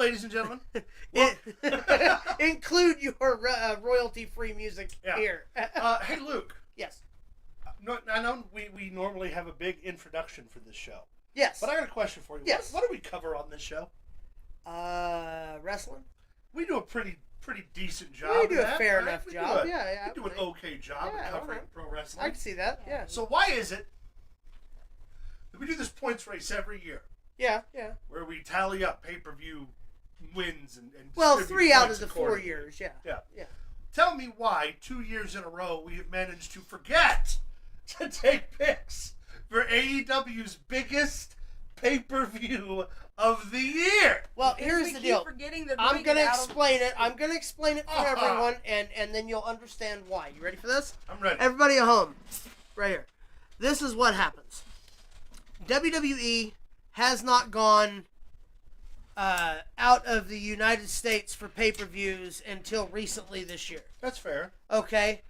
ladies and gentlemen. Include your royalty-free music here. Hey, Luke. Yes. I know we normally have a big introduction for this show. Yes. But I got a question for you. Yes. What do we cover on this show? Wrestling. We do a pretty decent job. We do a fair enough job. Yeah. We do an okay job of covering pro wrestling. I can see that. Yeah. So why is it that we do this points race every year? Yeah. Where we tally up pay-per-view wins and well, 3 out of the 4 years. Yeah. Tell me why 2 years in a row we have managed to forget to take picks for AEW's biggest pay-per-view of the year. Well, here's the deal. I'm going to explain it. I'm going to explain it for everyone, and then you'll understand why. You ready for this? I'm ready. Everybody at home, right here. This is what happens. WWE has not gone out of the United States for pay-per-views until recently this year. That's fair. Okay?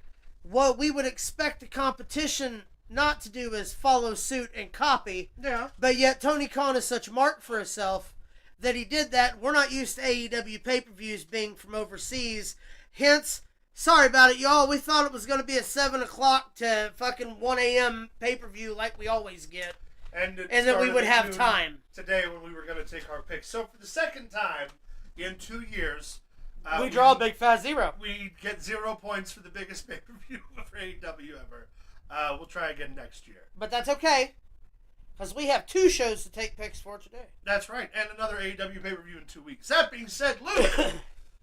What we would expect the competition not to do is follow suit and copy. Yeah. But yet Tony Khan is such a mark for himself that he did that. We're not used to AEW pay-per-views being from overseas. Hence, sorry about it, y'all. We thought it was going to be a 7 o'clock to fucking 1 a.m. pay-per-view like we always get. And that we would have time. Today when we were going to take our picks. So for the second time in 2 years... we draw a big fat 0. We get 0 points for the biggest pay-per-view for AEW ever. We'll try again next year. But that's okay, because we have 2 shows to take picks for today. That's right, and another AEW pay-per-view in 2 weeks. That being said, Luke,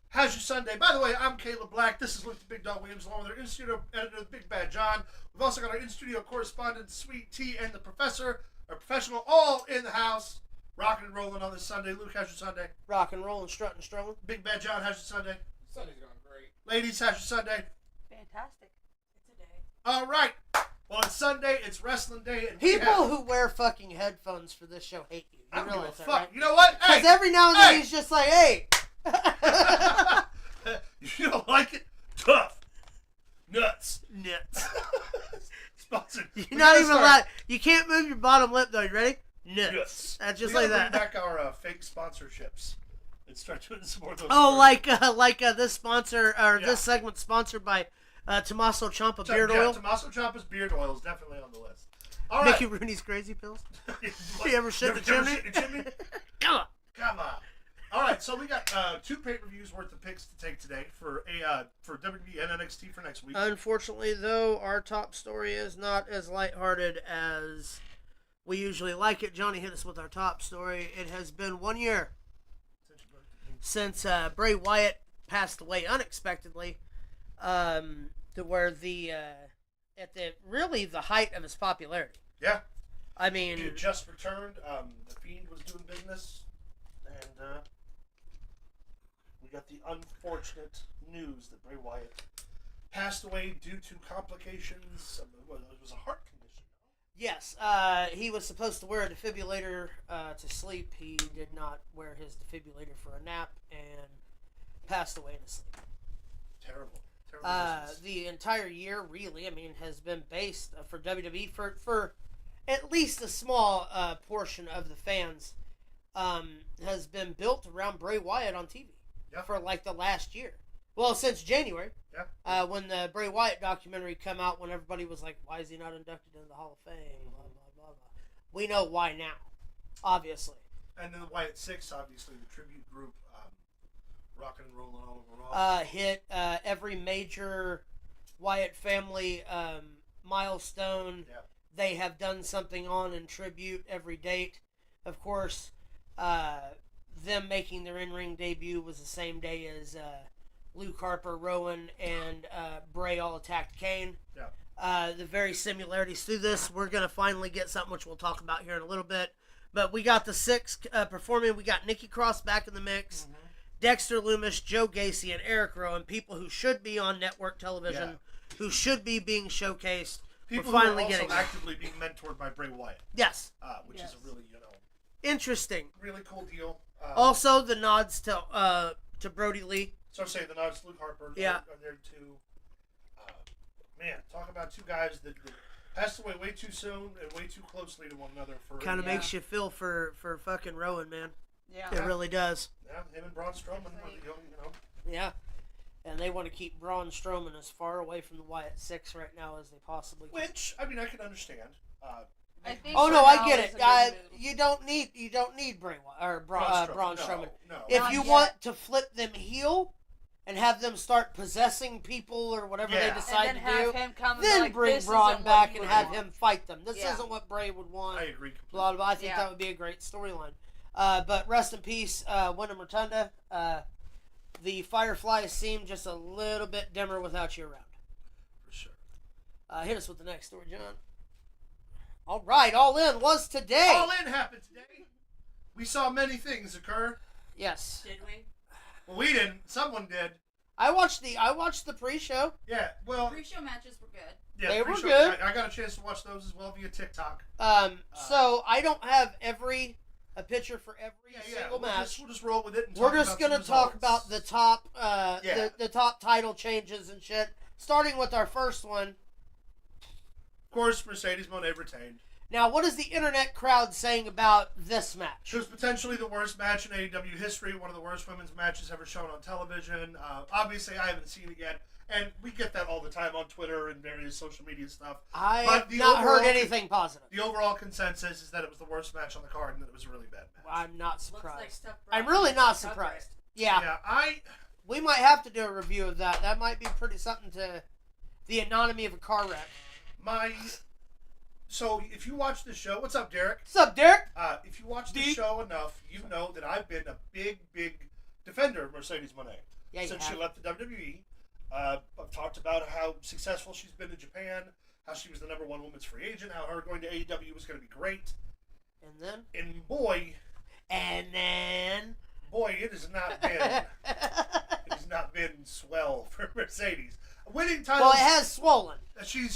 how's your Sunday? By the way, I'm Caleb Black. This is Luke the Big Dog Williams, along with our in-studio editor, the Big Bad John. We've also got our in-studio correspondent, Sweet Tea, and the Professor, our professional, all in the house, rocking and rolling on this Sunday. Luke, how's your Sunday? Rock and rolling, strutting, strolling. Big Bad John, how's your Sunday? Sunday's going great. Ladies, how's your Sunday? Fantastic. It's a day. All right. Well, it's Sunday. It's wrestling day. And people who wear fucking headphones for this show hate you. I don't realize give a that, fuck. right? You know what? Because Hey, every now and then he's just like, hey. You don't like it? Tough. Nuts. Sponsored. You're not even allowed. You can't move your bottom lip, though. You ready? Nuts. Yes. That's just we like gotta that. bring back our fake sponsorships and start doing some more of those. Oh, like this sponsor, or this segment sponsored by Tommaso Ciampa Beard Oil. Tommaso Ciampa's beard oil is definitely on the list. All right. Mickey Rooney's Crazy Pills. You ever shit in the chimney? Come on. Come on. All right, so we got 2 pay-per-views worth of picks to take today for WWE and NXT for next week. Unfortunately, though, our top story is not as lighthearted as we usually like it. Johnny hit us with our top story. It has been 1 year since Bray Wyatt passed away unexpectedly, to where at the height of his popularity. Yeah. I mean, he had just returned. The Fiend was doing business, and we got the unfortunate news that Bray Wyatt passed away due to complications. It was a heart condition. Yes, he was supposed to wear a defibrillator to sleep. He did not wear his defibrillator for a nap and passed away in his sleep. Terrible. The entire year, really, has been based for WWE for at least a small portion of the fans has been built around Bray Wyatt on TV for like the last year. Well, since January, when the Bray Wyatt documentary came out, when everybody was like, "Why is he not inducted into the Hall of Fame?" Blah blah blah blah. We know why now, obviously. And then the Wyatt Six, obviously, the tribute group, rocking and rolling all over Raw. Hit every major Wyatt family milestone. Yeah. They have done something on in tribute every date. Of course, them making their in-ring debut was the same day as Luke Harper, Rowan, and Bray all attacked Kane. Yeah. The very similarities through this. We're going to finally get something which we'll talk about here in a little bit. But we got the 6 performing. We got Nikki Cross back in the mix. Mm-hmm. Dexter Lumis, Joe Gacy, and Eric Rowan. People who should be on network television, who should be being showcased. People We're finally who are also getting actively being mentored by Bray Wyatt. Yes. Which is a really, interesting. Really cool deal. Also, the nods to Brody Lee. So I'm saying the nods to Luke Harper are there too. Man, talk about 2 guys that passed away way too soon and way too closely to one another. For Kind of makes you feel for fucking Rowan, man. Yeah. It really does. Yeah, him and Braun Strowman, Yeah. And they want to keep Braun Strowman as far away from the Wyatt Six right now as they possibly can. Which, I mean, I can understand. I think Oh for no, I now get is it. a good move. You don't need Braun Strowman. No. If Not you yet. want to flip them heel and have them start possessing people or whatever they Yeah. decide and then to have do, him come and be then like, bring this Braun isn't what back you and would have want. him fight them. This Yeah. isn't what Bray would want. I agree completely. Blah, blah. I think Yeah. that would be a great storyline. But rest in peace, Wyndham Rotunda. The Fireflies seem just a little bit dimmer without you around. For sure. Hit us with the next story, John. All right, All In was today. All In happened today. We saw many things occur. Yes. Did we? Well, we didn't. Someone did. I watched the pre-show. Yeah, well, Pre-show matches were good. yeah, They pretty were sure- good. I got a chance to watch those as well via TikTok. So I don't have a picture for every single we'll match. We'll just roll with it. And We're talk just about gonna some talk results. about the top, Yeah. the top title changes and shit. Starting with our first one. Of course, Mercedes Moné retained. Now, what is the internet crowd saying about this match? It was potentially the worst match in AEW history, one of the worst women's matches ever shown on television. Obviously, I haven't seen it yet, and we get that all the time on Twitter and various social media stuff. I But have the not heard overall- anything positive. The overall consensus is that it was the worst match on the card and that it was a really bad match. I'm not Looks like surprised. stuff I'm Brock really did not to cover surprised. it. Yeah, we might have to do a review of that. That might be pretty something to the anatomy of a car wreck. So if you watch the show, what's up, Derek? What's up, Derek? If you watch the Deep. show enough, you know that I've been a big defender of Mercedes Moné Yeah, you since have. she left the WWE. I've talked about how successful she's been in Japan, how she was the number one women's free agent, how her going to AEW was going to be great. And then? And boy, it has not been it has not been swell for Mercedes. Winning titles. Well, it has swollen. She's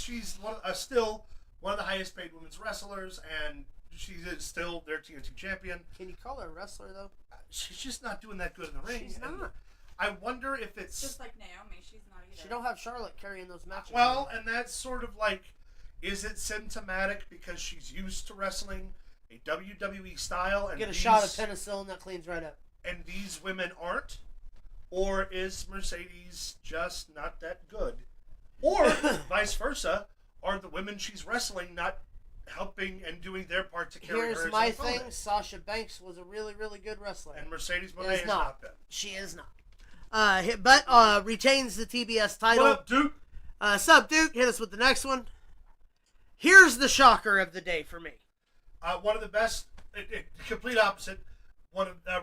still one of the highest paid women's wrestlers, and she is still their TNT champion. Can you call her a wrestler, though? She's just not doing that good in the ring. She's and not. I wonder if it's Just like Naomi, she's not either. She don't have Charlotte carrying those matches. well, and that's sort of like, is it symptomatic because she's used to wrestling a WWE style and Get a these, shot of penicillin that cleans right up. and these women aren't, or is Mercedes just not that good, or vice versa? Are the women she's wrestling not helping and doing their part to carry her Here's as my an thing. opponent? Sasha Banks was a really, really good wrestler. And Mercedes Moné Is has not. not been. She is not. But retains the TBS title. What up, Duke? Sub Duke, hit us with the next one. Here's the shocker of the day for me. One of the best, complete opposite.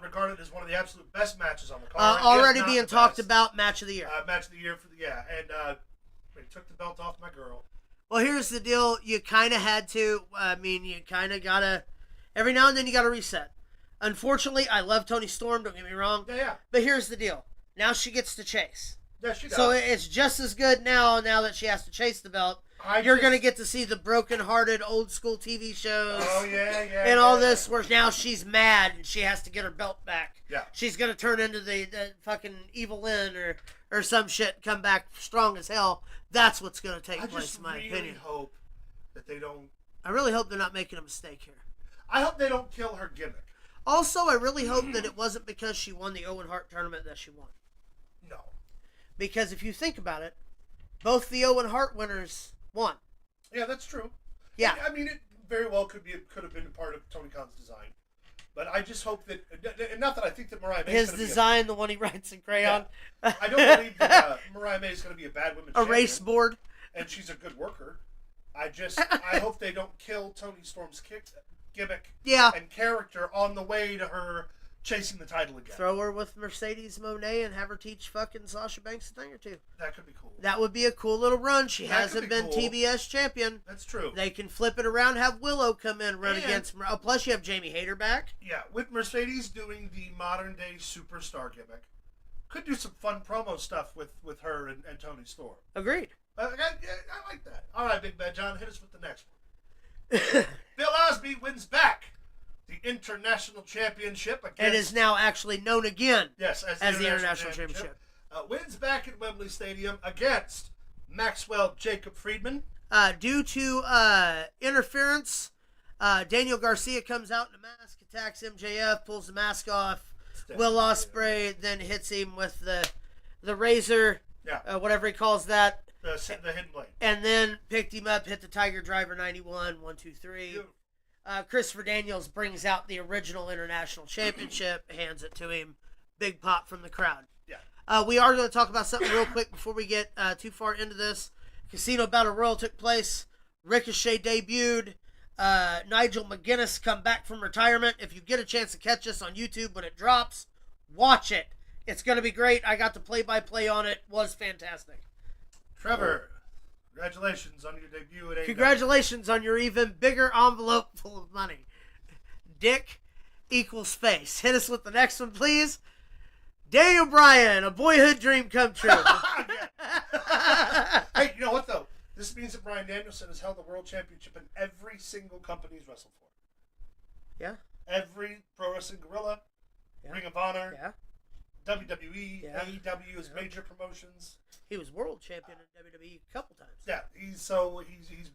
Regarded as one of the absolute best matches on the card. Already if not being the talked best. about match of the year. Match of the year and they took the belt off my girl. Well, here's the deal. You kind of had to. I mean, you kind of got to. Every now and then you got to reset. Unfortunately, I love Toni Storm, don't get me wrong. Yeah. But here's the deal. Now she gets to chase. Yeah, she does. So it's just as good now that she has to chase the belt. You're going to get to see the broken-hearted old school TV shows. Oh, yeah. And all this where now she's mad and she has to get her belt back. Yeah. She's going to turn into the fucking Evil Lynn or some shit, come back strong as hell. That's what's going to take I place, just in my really opinion. hope that they don't. I really hope they're not making a mistake here. I hope they don't kill her gimmick. Also, I really hope that it wasn't because she won the Owen Hart tournament that she won. No. Because if you think about it, both the Owen Hart winners won. Yeah, that's true. Yeah. I mean, it very well could have been a part of Tony Khan's design. But I just hope that, and not that I think that Mariah May His design, the one he writes in crayon. I don't believe that Mariah May is going to be a bad women's A champion, race board. and she's a good worker. I hope they don't kill Toni Storm's gimmick Yeah. and character on the way to her chasing the title again. Throw her with Mercedes Moné and have her teach fucking Sasha Banks a thing or two. That could be cool. That would be a cool little run. She That hasn't could be been cool. TBS champion. That's true. They can flip it around, have Willow come in, run And- against. Plus, you have Jamie Hayter back. Yeah, with Mercedes doing the modern day superstar gimmick, could do some fun promo stuff with her and Tony Storm. Agreed. I like that. All right, Big Bad John, hit us with the next one. Bill Osby wins back the International Championship against. It is now actually known again Yes, as the International Championship. Wins back at Wembley Stadium against Maxwell Jacob Friedman. Due to interference, Daniel Garcia comes out in a mask, attacks MJF, pulls the mask off. Step Will away. Ospreay then hits him with the razor, Yeah. whatever he calls that, The hidden blade. and then picked him up, hit the Tiger Driver 91, 1, 2, 3. Beautiful. Christopher Daniels brings out the original International Championship, hands it to him. Big pop from the crowd. Yeah. We are going to talk about something real quick before we get too far into this. Casino Battle Royal took place. Ricochet debuted. Nigel McGuinness come back from retirement. If you get a chance to catch this on YouTube when it drops, watch it. It's going to be great. I got the play-by-play on it. Was fantastic. Trevor, congratulations on your debut at AEW. Congratulations on your even bigger envelope full of money. Dick equals space. Hit us with the next one, please. Daniel Bryan, a boyhood dream come true. Hey, you know what, though? This means that Bryan Danielson has held the world championship in every single company he's wrestled for. Yeah. Every Pro Wrestling Guerrilla, Yeah. Ring of Honor, Yeah. WWE, Yeah. AEW, his major promotions. He was world champion in WWE a couple times. Yeah, he's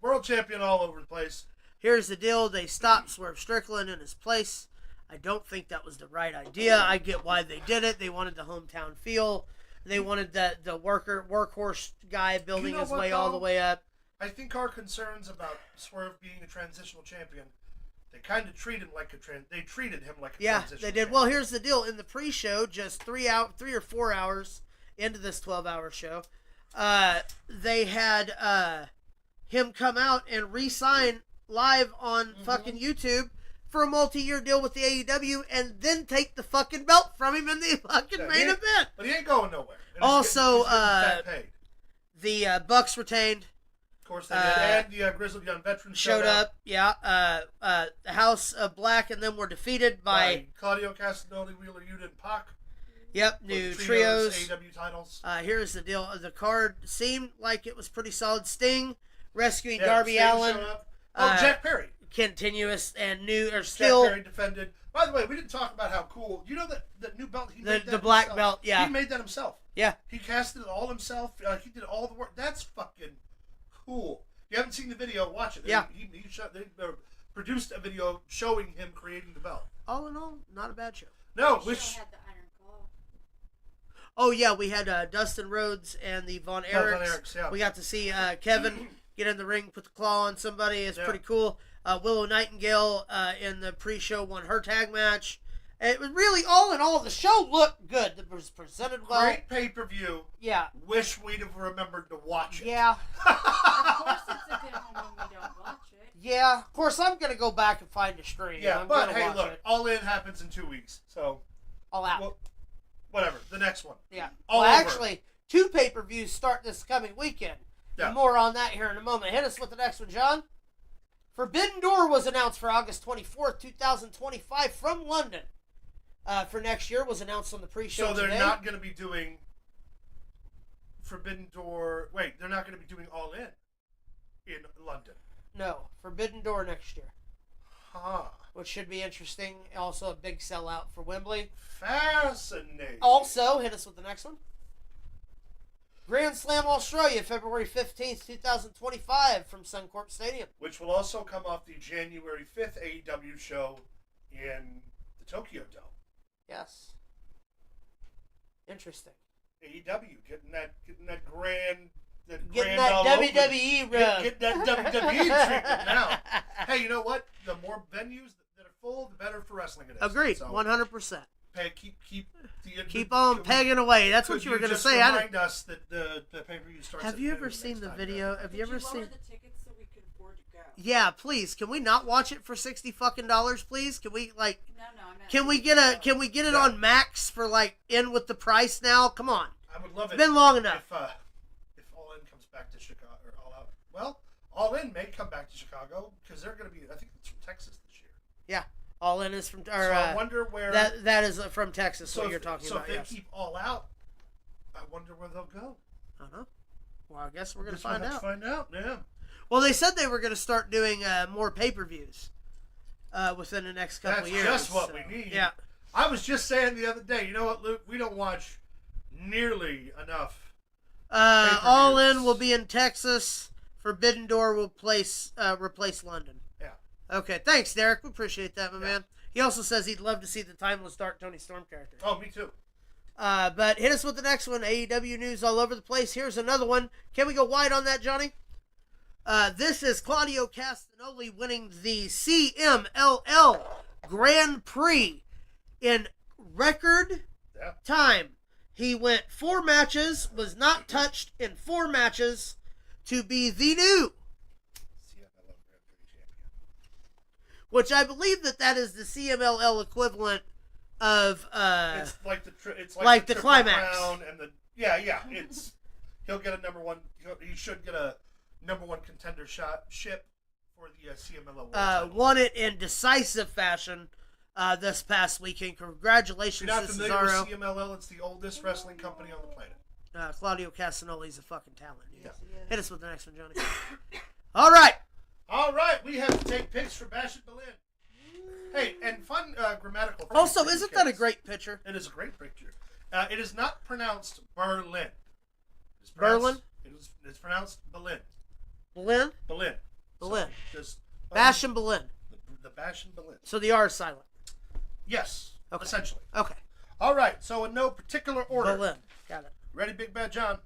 world champion all over the place. Here's the deal. They stopped Swerve Strickland in his place. I don't think that was the right idea. I get why they did it. They wanted the hometown feel. They wanted the workhorse guy building his way all the way up. I think our concerns about Swerve being a transitional champion, they kind of treated him like a transitional Yeah, champion. they did. Well, here's the deal. In the pre-show, just 3 or 4 hours into this 12-hour show, they had him come out and re-sign live on fucking YouTube for a multi-year deal with the AEW, and then take the fucking belt from him in the fucking main event. But he ain't going nowhere. And Also, he's getting fat paid. The Bucks retained. Of course they did. And the Grizzled Young Veterans Showed up. Yeah. The House of Black, and then were defeated by Claudio Castagnoli, Wheeler Yuta, and Pac. Yep, for new the trios. AEW titles. Here's the deal. The card seemed like it was pretty solid. Sting rescuing Yeah, Darby Sting Allin. showed up. Oh, Jack Perry. Continuous and new, or still. Jack Perry defended. By the way, we didn't talk about how cool. You know that the new belt he made that the black himself? belt, yeah. He made that himself. Yeah. He casted it all himself. He did all the work. That's fucking cool. You haven't seen the video? Watch it. Yeah. They produced a video showing him creating the belt. All in all, not a bad show. No, She which had the iron claw. Oh, yeah, we had Dustin Rhodes and the Von Erichs. Von Erichs, yeah. We got to see Kevin get in the ring, put the claw on somebody. It's Yeah. pretty cool. Willow Nightingale in the pre-show won her tag match. It was really, all in all, the show looked good. It was presented well. great pay-per-view. Yeah. Wish we'd have remembered to watch it. Yeah. Of course, it's a good one when we don't watch it. Yeah. Of course, I'm going to go back and find a stream. Yeah, I'm but gonna hey, watch look, it. All In happens in 2 weeks, so All out. well, whatever. The next one. Yeah. All well, over. actually, 2 pay-per-views start this coming weekend. Yeah. And more on that here in a moment. Hit us with the next one, John. Forbidden Door was announced for August 24th, 2025 from London. For next year was announced on the pre-show So they're today. not going to be doing Forbidden Door. Wait, they're not going to be doing All In London. No, Forbidden Door next year, Huh. which should be interesting. Also a big sellout for Wembley. Fascinating. Also, hit us with the next one. Grand Slam Australia, February 15th, 2025 from Suncorp Stadium. Which will also come off the January 5th AEW show in the Tokyo Dome. Yes. Interesting. AEW getting that grand. Getting grand all that over. WWE rub. Get that WWE treatment now. Hey, you know what? The more venues that are full, the better for wrestling it is. Agreed, So, 100%. hey, Keep on pegging away. That's what Could you were going to just say. Remind us that the pay-per-view starts. Have at you noon ever seen next the time, video? guys. Have you ever Lower seen? the tickets so we could afford to go? Yeah, please. Can we not watch it for $60 fucking, please? Can we like? No, I'm not. Can we get it Yeah. on Max for like in with the price now? Come on. I would love it. It's been long enough. If All In comes back to Chicago or All Out, well, All In may come back to Chicago because they're going to be. I think it's from Texas this year. Yeah, All In is from. Or, So I wonder where that is from Texas. So what if, you're talking so about? if they Yes. keep All Out, I wonder where they'll go. I don't know. Well, I guess we're gonna Guess we'll find have out. to find out. Yeah. Well, they said they were gonna start doing more pay-per-views within the next couple That's of years. just what so, we need. Yeah. I was just saying the other day. You know what, Luke? We don't watch nearly enough. All Pay-per-views. In will be in Texas. Forbidden Door will replace London. Yeah. Okay, thanks, Derek. We appreciate that, my man. He also says he'd love to see the Timeless Dark Tony Storm character. Oh, me too. But hit us with the next one. AEW news all over the place. Here's another one. Can we go wide on that, Johnny? This is Claudio Castagnoli winning the CMLL Grand Prix in record time. He went 4 matches, was not touched in 4 matches to be the new. Which I believe that is the CMLL equivalent of it's like the the climax crown and the it's he'll get a number one. He should get a number one contender ship for the CMLL World title. Won it in decisive fashion this past weekend. Congratulations, If you're not to familiar Cesaro. with CMLL, it's the oldest wrestling company on the planet. Claudio Castagnoli's a fucking talent. Yeah. Hit us with the next one, Johnny. All right. We have to take pics for Bash at Berlin. Hey, and fun grammatical thing. Also, isn't that a great picture? It is a great picture. It is not pronounced Berlin. It's Berlin? It's pronounced Berlin. Berlin? Berlin. Berlin. So just Bash and Berlin. The Bash and Berlin. So the R is silent. Yes. Okay. Essentially. Okay. All right. So in no particular order. Berlin. Got it. Ready, Big Bad John?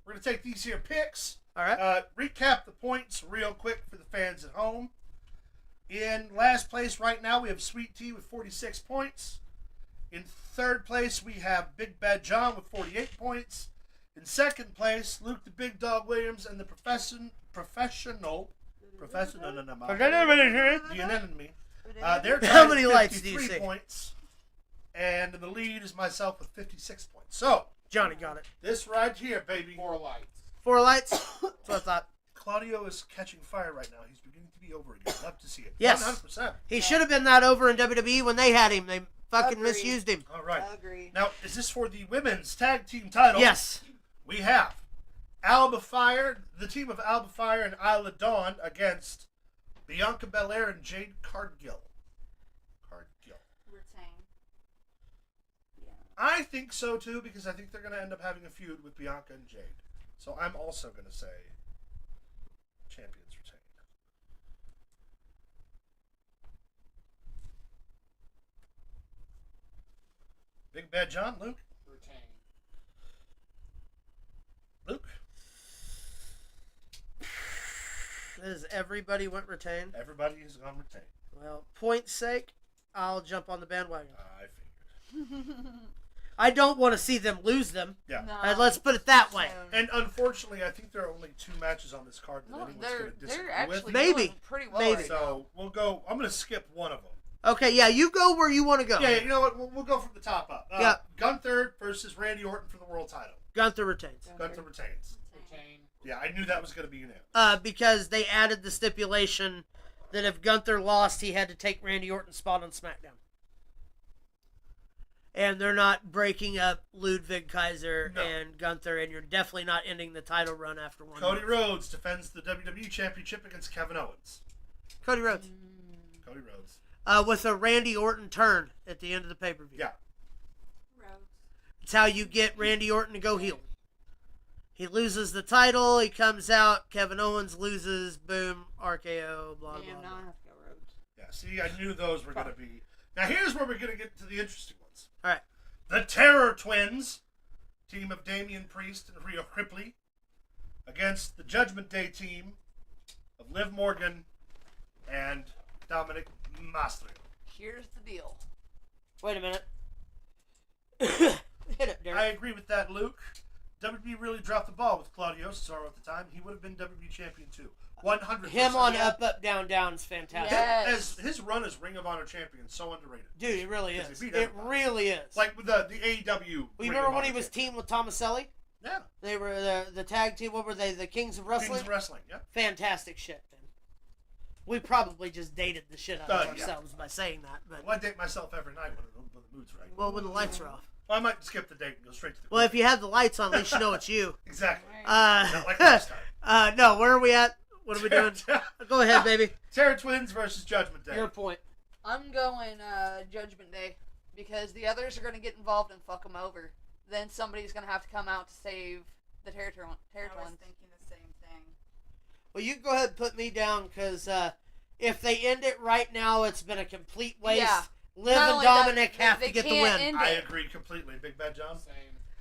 We're gonna take these here picks. All right. Recap the points real quick for the fans at home. In last place right now, we have Sweet Tea with 46 points. In third place, we have Big Bad John with 48 points. In second place, Luke the Big Dog Williams and the professional, the enemy. They're How tied many at lights do you 53 see? points. And in the lead is myself with 56 points. So, Johnny got it. this right here, baby. 4 lights. 4 lights. That's what I thought. Claudio is catching fire right now. He's beginning to be over again. Love to see it. Yes. 100%. He should have been that over in WWE when they had him. They fucking Agreed. misused him. All right. Agreed. Now, is this for the women's tag team title? Yes. We have Alba Fire, the team of Alba Fire and Isla Dawn against Bianca Belair and Jade Cargill. Retain. Yeah. I think so too, because I think they're going to end up having a feud with Bianca and Jade. So I'm also going to say champions retain. Big Bad John, Luke. Retain. Luke. Does everybody went retained? Everybody is going to retain. Well, point's sake, I'll jump on the bandwagon. I figured. I don't want to see them lose them. Yeah. No. Let's put it that way. And unfortunately, I think there are only 2 matches on this card that No, anyone's going to disagree they're actually with. Maybe. doing pretty well Maybe. right now. So we'll go. I'm going to skip one of them. Okay, yeah, you go where you want to go. Yeah, you know what? We'll go from the top up. Yeah. Gunther versus Randy Orton for the world title. Gunther retains. Gunther retains. Retain. Yeah, I knew that was going to be unanimous. Because they added the stipulation that if Gunther lost, he had to take Randy Orton's spot on SmackDown. And they're not breaking up Ludwig Kaiser No. and Gunther, and you're definitely not ending the title run after one. Cody month. Rhodes defends the WWE Championship against Kevin Owens. Cody Rhodes. Cody Rhodes. With a Randy Orton turn at the end of the pay-per-view. Yeah. Rhodes. It's how you get Randy Orton to go heel. He loses the title, he comes out, Kevin Owens loses, boom, RKO, blah, Damn, blah, now blah. I have to go Rhodes. Yeah, see, I knew those were going to be. Now, here's where we're going to get to the interesting ones. All right. The Terror Twins, team of Damian Priest and Rhea Ripley, against the Judgment Day team of Liv Morgan and Dominic Mysterio. Here's the deal. Wait a minute. Hit it, Derek. I agree with that, Luke. WWE really dropped the ball with Claudio Cesaro at the time. He would have been WWE champion too. 100%. Him on Yeah. Up, Up, Down, Down is fantastic. Yeah. As his run as Ring of Honor champion, so underrated. Dude, it really Because is. he beat It everybody. really is. Like with the AEW. well, you remember when he was teamed with Tomaselli? Yeah. They were the tag team. What were they? The Kings of Wrestling? Kings of Wrestling, yeah. Fantastic shit, man. We probably just dated the shit out of Yeah. ourselves by saying that. But Well, I date myself every night when the mood's right. well, when the lights are off. Well, I might skip the date and go straight to the Well, if you have the lights on, at least you know it's you. Exactly. Right. Not like last time. No, where are we at? What are we doing? Go ahead, baby. Terror Twins versus Judgment Day. Your point. I'm going Judgment Day because the others are going to get involved and fuck them over. Then somebody's going to have to come out to save the Terror I was Twins. thinking the same thing. Well, you go ahead and put me down because If they end it right now, it's been a complete waste. Yeah. Liv Not and only Dominic that, have they to get the can't win. end I it. agree completely. Big Bad John? Same.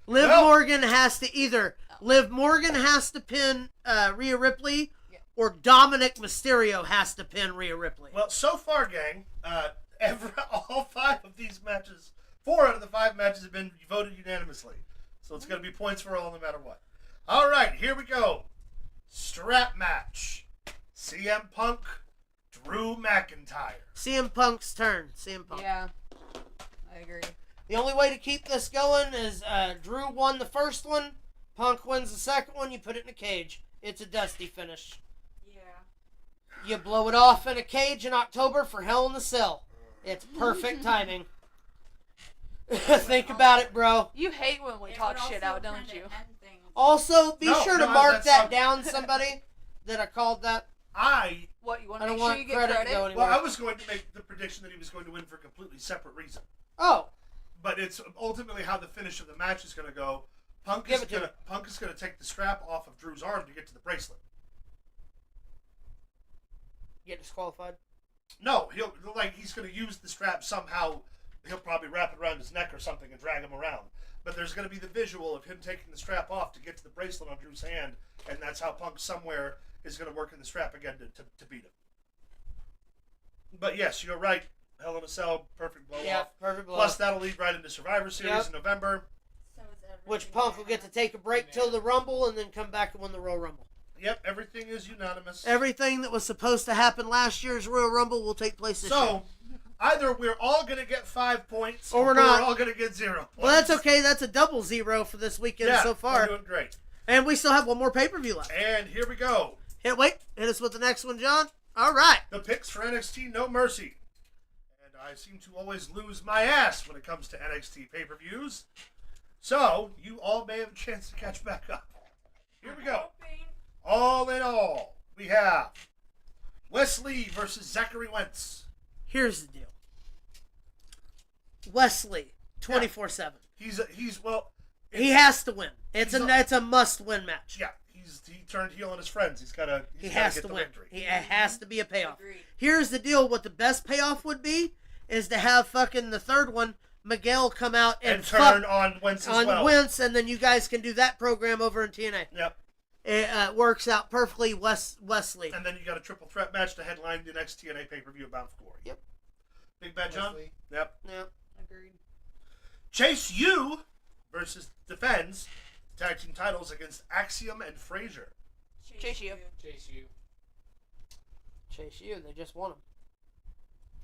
Liv Well- Morgan has to either Liv Morgan has to pin Rhea Ripley, Yeah. or Dominic Mysterio has to pin Rhea Ripley. Well, so far, gang, all 5 of these matches, 4 out of the 5 matches have been voted unanimously. So it's going to be points for all no matter what. All right, here we go. Strap match. CM Punk, Drew McIntyre. CM Punk's turn. CM Punk. Yeah, I agree. The only way to keep this going is Drew won the first one, Punk wins the second one, you put it in a cage. It's a dusty finish. Yeah. You blow it off in a cage in October for Hell in the Cell. It's perfect timing. Think about it, bro. You hate when we It talk would shit also out, don't kinda you? end things. Also, be No, sure to no, mark that's that not- down, somebody, that I called that. What, you want I to don't make sure want you get credit credit? to go anywhere. Well, I was going to make the prediction that he was going to win for a completely separate reason. Oh, But it's ultimately how the finish of the match is going to go. Punk Give is it to going to take the strap off of Drew's arm to get to the bracelet. get disqualified. No, he's going to use the strap somehow. He'll probably wrap it around his neck or something and drag him around. But there's going to be the visual of him taking the strap off to get to the bracelet on Drew's hand, and that's how Punk somewhere is going to work in the strap again to beat him. But yes, you're right. Hell in a Cell, perfect blow Yeah, off. perfect blow. Plus, that'll lead right into Survivor Series Yep. in November. So is everything Which Punk will get to take a break till the Rumble and then come back and win the Royal Rumble. Yep, everything is unanimous. Everything that was supposed to happen last year's Royal Rumble will take place this year. So, either we're all going to get 5 points, Or we're not. We're all going to get 0 points. Well, that's okay. That's a double 0 for this weekend Yeah, so far. we're doing great. And we still have one more pay-per-view left. And here we go. Hit us with the next one, John. All right. The picks for NXT No Mercy. And I seem to always lose my ass when it comes to NXT pay-per-views. So, you all may have a chance to catch back up. Here we go. All in all, we have Wesley versus Zachary Wentz. Here's the deal. Wesley, 24/7. He has to win. It's he's a must-win match. Yeah, he turned heel on his friends. He has to win. Victory. It has to be a payoff. Agreed. Here's the deal. What the best payoff would be is to have fucking the third one, Miguel, come out and turn on Wentz as on well. Wentz, and then you guys can do that program over in TNA. Yep. It works out perfectly, Wesley. And then you got a triple threat match to headline the next TNA pay-per-view of Bound for Glory. Yep. Big Bad John? Wesley. Yep. Yeah. Agreed. Chase U versus defends tag team titles against Axiom and Frazier. Chase you. Chase you. Chase U. They just won him.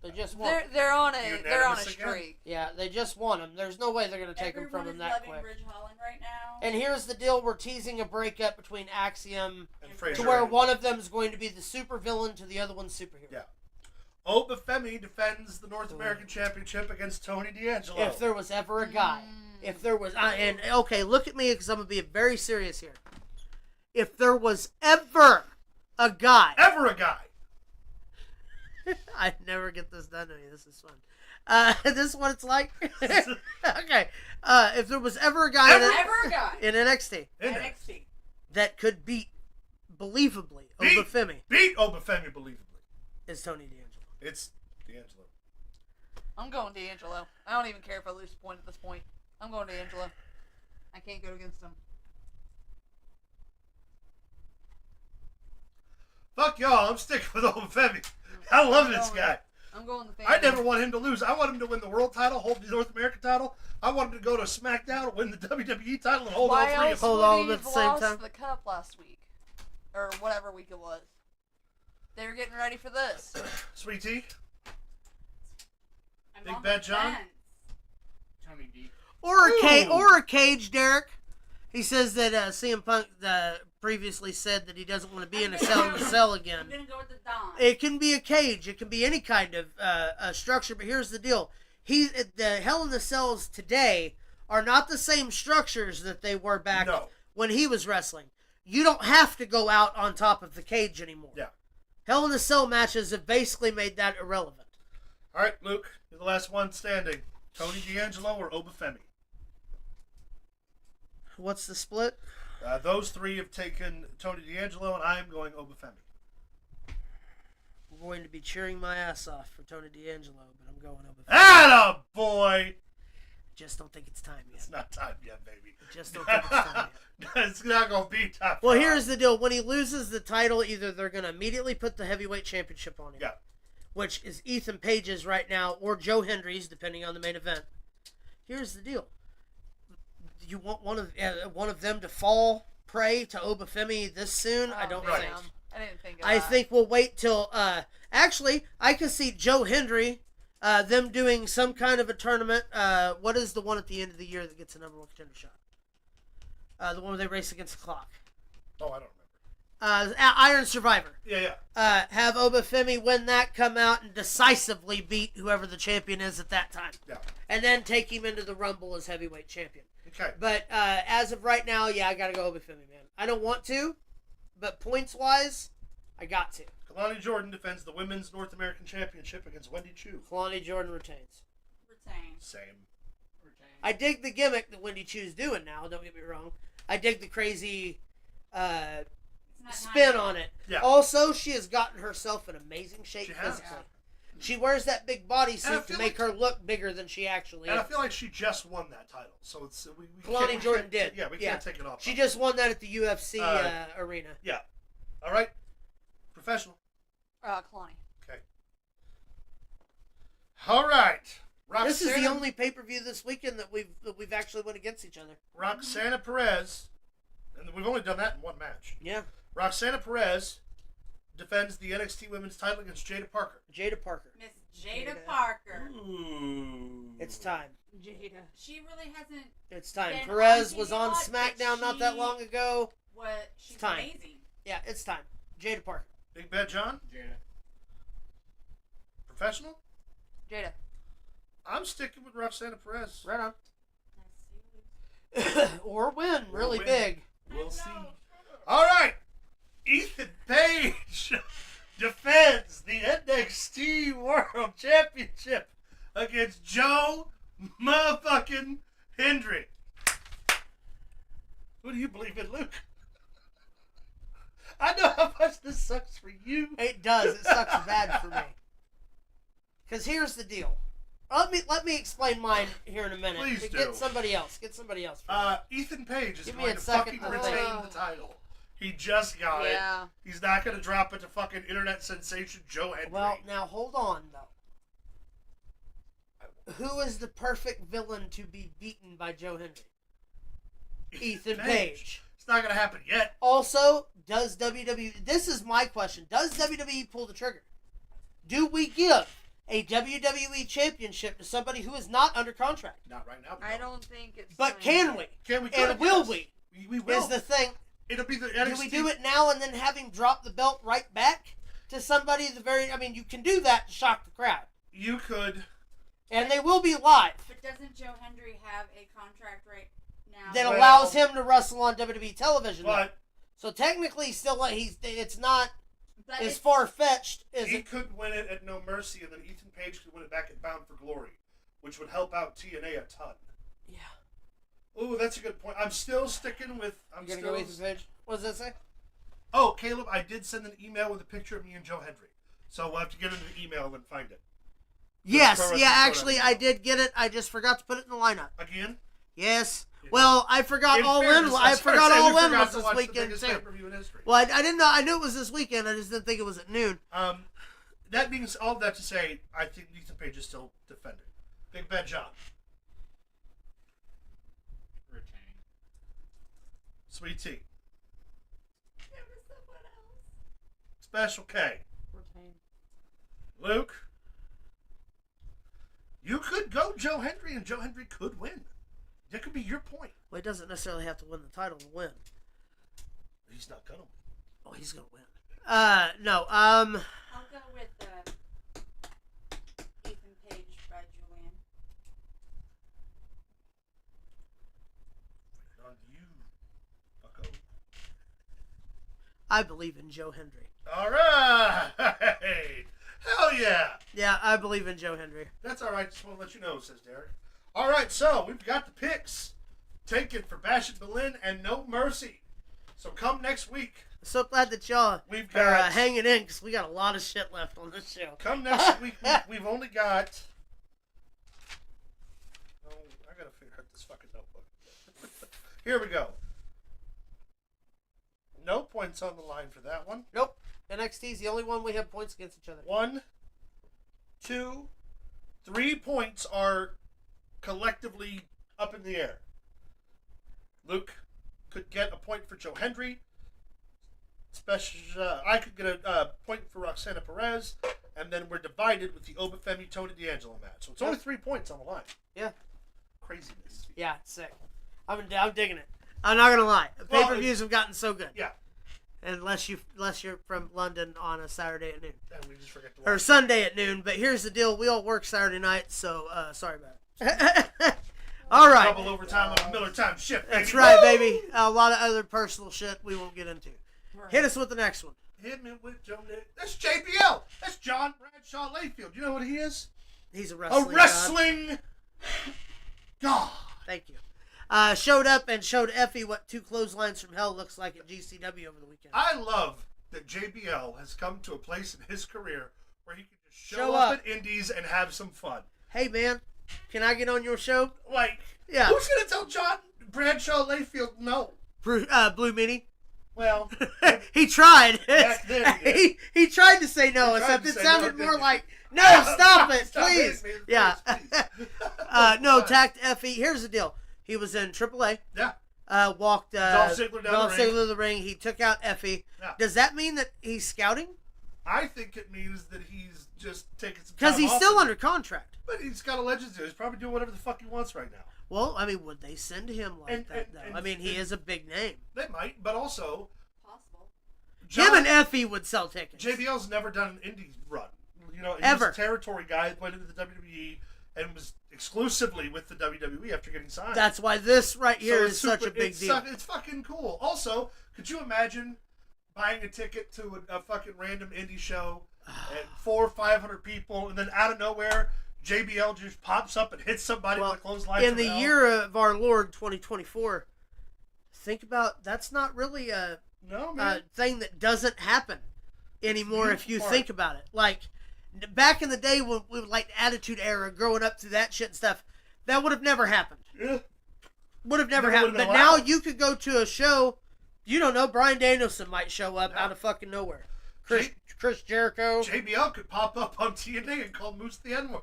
They just won. They're on a Unanimous again? streak. Yeah, they just won him. There's no way they're going to take him from him that loving quick. Ridge Holland right now. And here's the deal: we're teasing a breakup between Axiom, And Frazier. to where and- one of them is going to be the super villain to the other one's superhero. Yeah. Obafemi defends the North American Championship against Tony D'Angelo. If there was ever a guy, if there was, and okay, look at me because I'm gonna be very serious here. If there was ever a guy, Ever a guy. I never get this done to me. This is fun. This is what it's like. Okay, if there was ever a guy Ever a guy. in NXT In it. NXT. that could beat believably Beat- Obafemi, Beat Obafemi believably. is Tony D'Angelo. It's D'Angelo. I'm going D'Angelo. I don't even care if I lose a point at this point. I'm going D'Angelo. I can't go against him. Fuck y'all, I'm sticking with Obafemi. I love this guy. I'm going the I never want him to lose. I want him to win the world title, hold the North American title. I want him to go to SmackDown, win the WWE title, and hold Why all three else of them. Hold would all of he them at have the same lost time? the cup last week? Or whatever week it was. They were getting ready for this. Sweet Tea? I'm Big on Bad the John? fence. Tony D. Or a cage, Derek. He says that CM Punk previously said that he doesn't want to be in a cell again. I'm gonna go with the Don. It can be a cage. It can be any kind of structure. But here's the deal: the Hell in the Cells today are not the same structures that they were back No. when he was wrestling. You don't have to go out on top of the cage anymore. Yeah. Hell in the Cell matches have basically made that irrelevant. All right, Luke, you're the last one standing. Tony D'Angelo or Obafemi? What's the split? Those three have taken Tony D'Angelo, and I am going Obafemi. I'm going to be cheering my ass off for Tony D'Angelo, but I'm going over. Atta boy! Just don't think it's time yet. It's not time yet, baby. Just don't think it's time yet. It's not going to be time. Well, here's the deal. When he loses the title, either they're going to immediately put the heavyweight championship on him, Yeah. which is Ethan Page's right now, or Joe Hendry's, depending on the main event. Here's the deal. You want one of them to fall prey to Obafemi this soon? I don't damn. think. I didn't think of I that. think we'll wait till. Actually, I could see Joe Hendry, them doing some kind of a tournament. What is the one at the end of the year that gets a number one contender shot? The one where they race against the clock. Oh, I don't remember. Iron Survivor. Yeah. Have Obafemi win that, come out and decisively beat whoever the champion is at that time. Yeah. And then take him into the Rumble as heavyweight champion. Okay. But as of right now, yeah, I got to go Obafemi, man. I don't want to, but points-wise, I got to. Kalani Jordan defends the Women's North American Championship against Wendy Chu. Kalani Jordan retains. Retain. Same. Retain. I dig the gimmick that Wendy Chu's doing now, don't get me wrong. I dig the crazy It's not spin time. on it. Yeah. Also, she has gotten herself in amazing shape She has. physically. She wears that big bodysuit And I to feel make her look bigger than she actually And is. I feel like she just won that title, so it's we Kalani can't- Jordan we can't- did. Yeah, we can't take it off. She just won that at the UFC Uh, arena. Yeah. All right. Professional. Kalani. Okay. All right. This is the only pay-per-view this weekend that we've actually went against each other. Roxana Perez, and we've only done that in one match. Yeah. Roxana Perez defends the NXT Women's title against Jada Parker. Jada Parker. Miss Jada Jada. Parker. Ooh. It's time. Jada. She really hasn't. It's time. Been Perez on was TV on a lot, but SmackDown not that she- long ago. What? She's time. amazing. Yeah, it's time. Jada Parker. Big Bad John. Jada. Professional. Jada. I'm sticking with Roxana Perez. Right on. Let's see. Or win. Really win. big. We'll I see. know. All right. Ethan Page defends the NXT World Championship against Joe motherfucking Hendry. Who do you believe in, Luke? I know how much this sucks for you. It does. It sucks bad for me. Because here's the deal. Let me explain mine here in a minute. Please Get do. somebody else. Get somebody else. Ethan Page is Give me going a to second fucking to think. retain the title. He just got Yeah. it. He's not going to drop it to fucking internet sensation Joe Hendry. Well, now hold on though. Who is the perfect villain to be beaten by Joe Hendry? Ethan Page. It's not going to happen yet. Also, does WWE... This is my question. Does WWE pull the trigger? Do we give a WWE championship to somebody who is not under contract? Not right now. I don't think it's. But can we? Can we? And will we? We will. Is the thing. It'll be the Do NXT. we do it now and then have him drop the belt right back to somebody the very... I mean, you can do that to shock the crowd. You could. And they will be live. But doesn't Joe Hendry have a contract right now? That Well- allows him to wrestle on WWE television. though. But So technically, still, it's not But as it's- far-fetched as he it... could win it at No Mercy, and then Ethan Page could win it back at Bound for Glory, which would help out TNA a ton. Yeah. Ooh, that's a good point. I'm still sticking with. I'm You're still. going to go Ethan Page? What does that say? Oh, Caleb, I did send an email with a picture of me and Joe Hendry, so we'll have to get into the email and find it. Yes, Pro yeah, Wrestling actually, Throwdown. I did get it. I just forgot to put it in the lineup. Again. Yes. Well, I forgot In All In. fairness, I was gonna forgot say, we All In forgot was to this watch the weekend biggest too. pay-per-view in history. Well, I didn't know. I knew it was this weekend. I just didn't think it was at noon. That means all that to say, I think Ethan Page is still defending. Big Bad John. Retain. Sweet Tea. There was someone else. Special K. Retain. Luke. You could go Joe Hendry, and Joe Hendry could win. That could be your point. Well, he doesn't necessarily have to win the title to win. He's not gonna win. Oh, he's gonna win. No. I'll go with Ethan Page by Julian. On you, bucko. I believe in Joe Hendry. All right. Hell yeah. Yeah, I believe in Joe Hendry. That's all right. Just want to let you know, says Derek. All right, so we've got the picks taken for Bash at Berlin and No Mercy. So come next week. So glad that y'all We've are got hanging in because we got a lot of shit left on this show. Come next week. We've only got. Oh, I gotta figure out this fucking notebook. Here we go. No points on the line for that one. Nope. NXT's the only one we have points against each other. 1, 2, 3 points are collectively up in the air. Luke could get a point for Joe Hendry. I could get a point for Roxana Perez, and then we're divided with the Obafemi Tony D'Angelo match. So it's only 3 points on the line. Yeah. Craziness. Yeah, it's sick. I'm digging it. I'm not gonna lie. The Well, pay-per-views have gotten so good. Yeah. Unless you're from London on a Saturday at noon. And we just forget to watch. Or Sunday at noon. But here's the deal: we all work Saturday night, so sorry about it. All right. Double overtime on a Miller time shift. Baby. That's right, Woo! baby. A lot of other personal shit we won't get into. Hit us with the next one. Hit me with Joe Nick. That's JBL. That's John Bradshaw Layfield. You know what he is? He's a wrestling. A wrestling god. Thank you. Showed up and showed Effie what 2 clotheslines from hell looks like at GCW over the weekend. I love that JBL has come to a place in his career where he can just show Show up up. at indies and have some fun. Hey man, can I get on your show? Like, Yeah. who's going to tell John Bradshaw Layfield no? Blue Meanie. Well, He tried. Back then, yeah. he tried to say no, He tried except to it say sounded no, more didn't he? like, no, stop it, Stop please. hitting me in the Yeah. face, please. No, tacked Effie. Here's the deal. He was in AAA. Yeah. Walked Dolph Ziggler down the ring. Ziggler to the ring. He took out Effie. Yeah. Does that mean that he's scouting? I think it means that he's just taking some time Because he's off still of under it. contract. But he's got a legends deal. He's probably doing whatever the fuck he wants right now. Well, I mean, would they send him like that, though? and- I mean, he and- is a big name. They might, but also Possible. Him and Effie would sell tickets. JBL's never done an indie run. You know, he Ever. was a territory guy that went into the WWE and was exclusively with the WWE after getting signed. That's why this right here So is it's such super- a big it's deal. It's fucking cool. Also, could you imagine buying a ticket to a fucking random indie show and 400 or 500 people, and then out of nowhere, JBL just pops up and hits somebody Well, with a clothesline? in from the hell? year of our Lord 2024, think about that's not really a No, man. thing that doesn't happen anymore if you beautiful think about it. Like back in the day when we like the Attitude Era, growing up through that shit and stuff, that would have never happened. Yeah. Would have never Never happened. would've But been now allowed. you could go to a show. You don't know. Brian Danielson might show up Yeah. out of fucking nowhere. Chris Jericho. JBL could pop up on TNA and call Moose the N-word.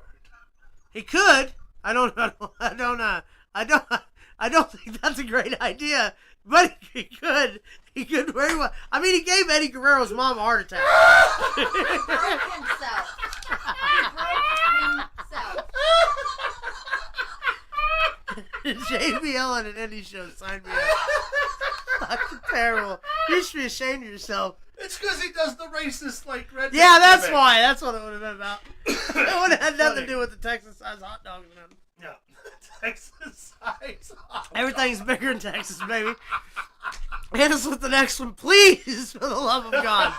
He could. I don't think that's a great idea. But he could. He could very well. I mean, he gave Eddie Guerrero's mom a heart attack. He broke himself. He broke himself. JBL on an indie show signed me up. Fucking terrible. You should be ashamed of yourself. It's because he does the racist, like, red. Yeah, that's why. That's what it would have been about. It would have had nothing Funny. to do with the Texas size hot dogs. Man. Yeah. Texas size. Everything's bigger in Texas, baby. Hit us with the next one, please, for the love of God.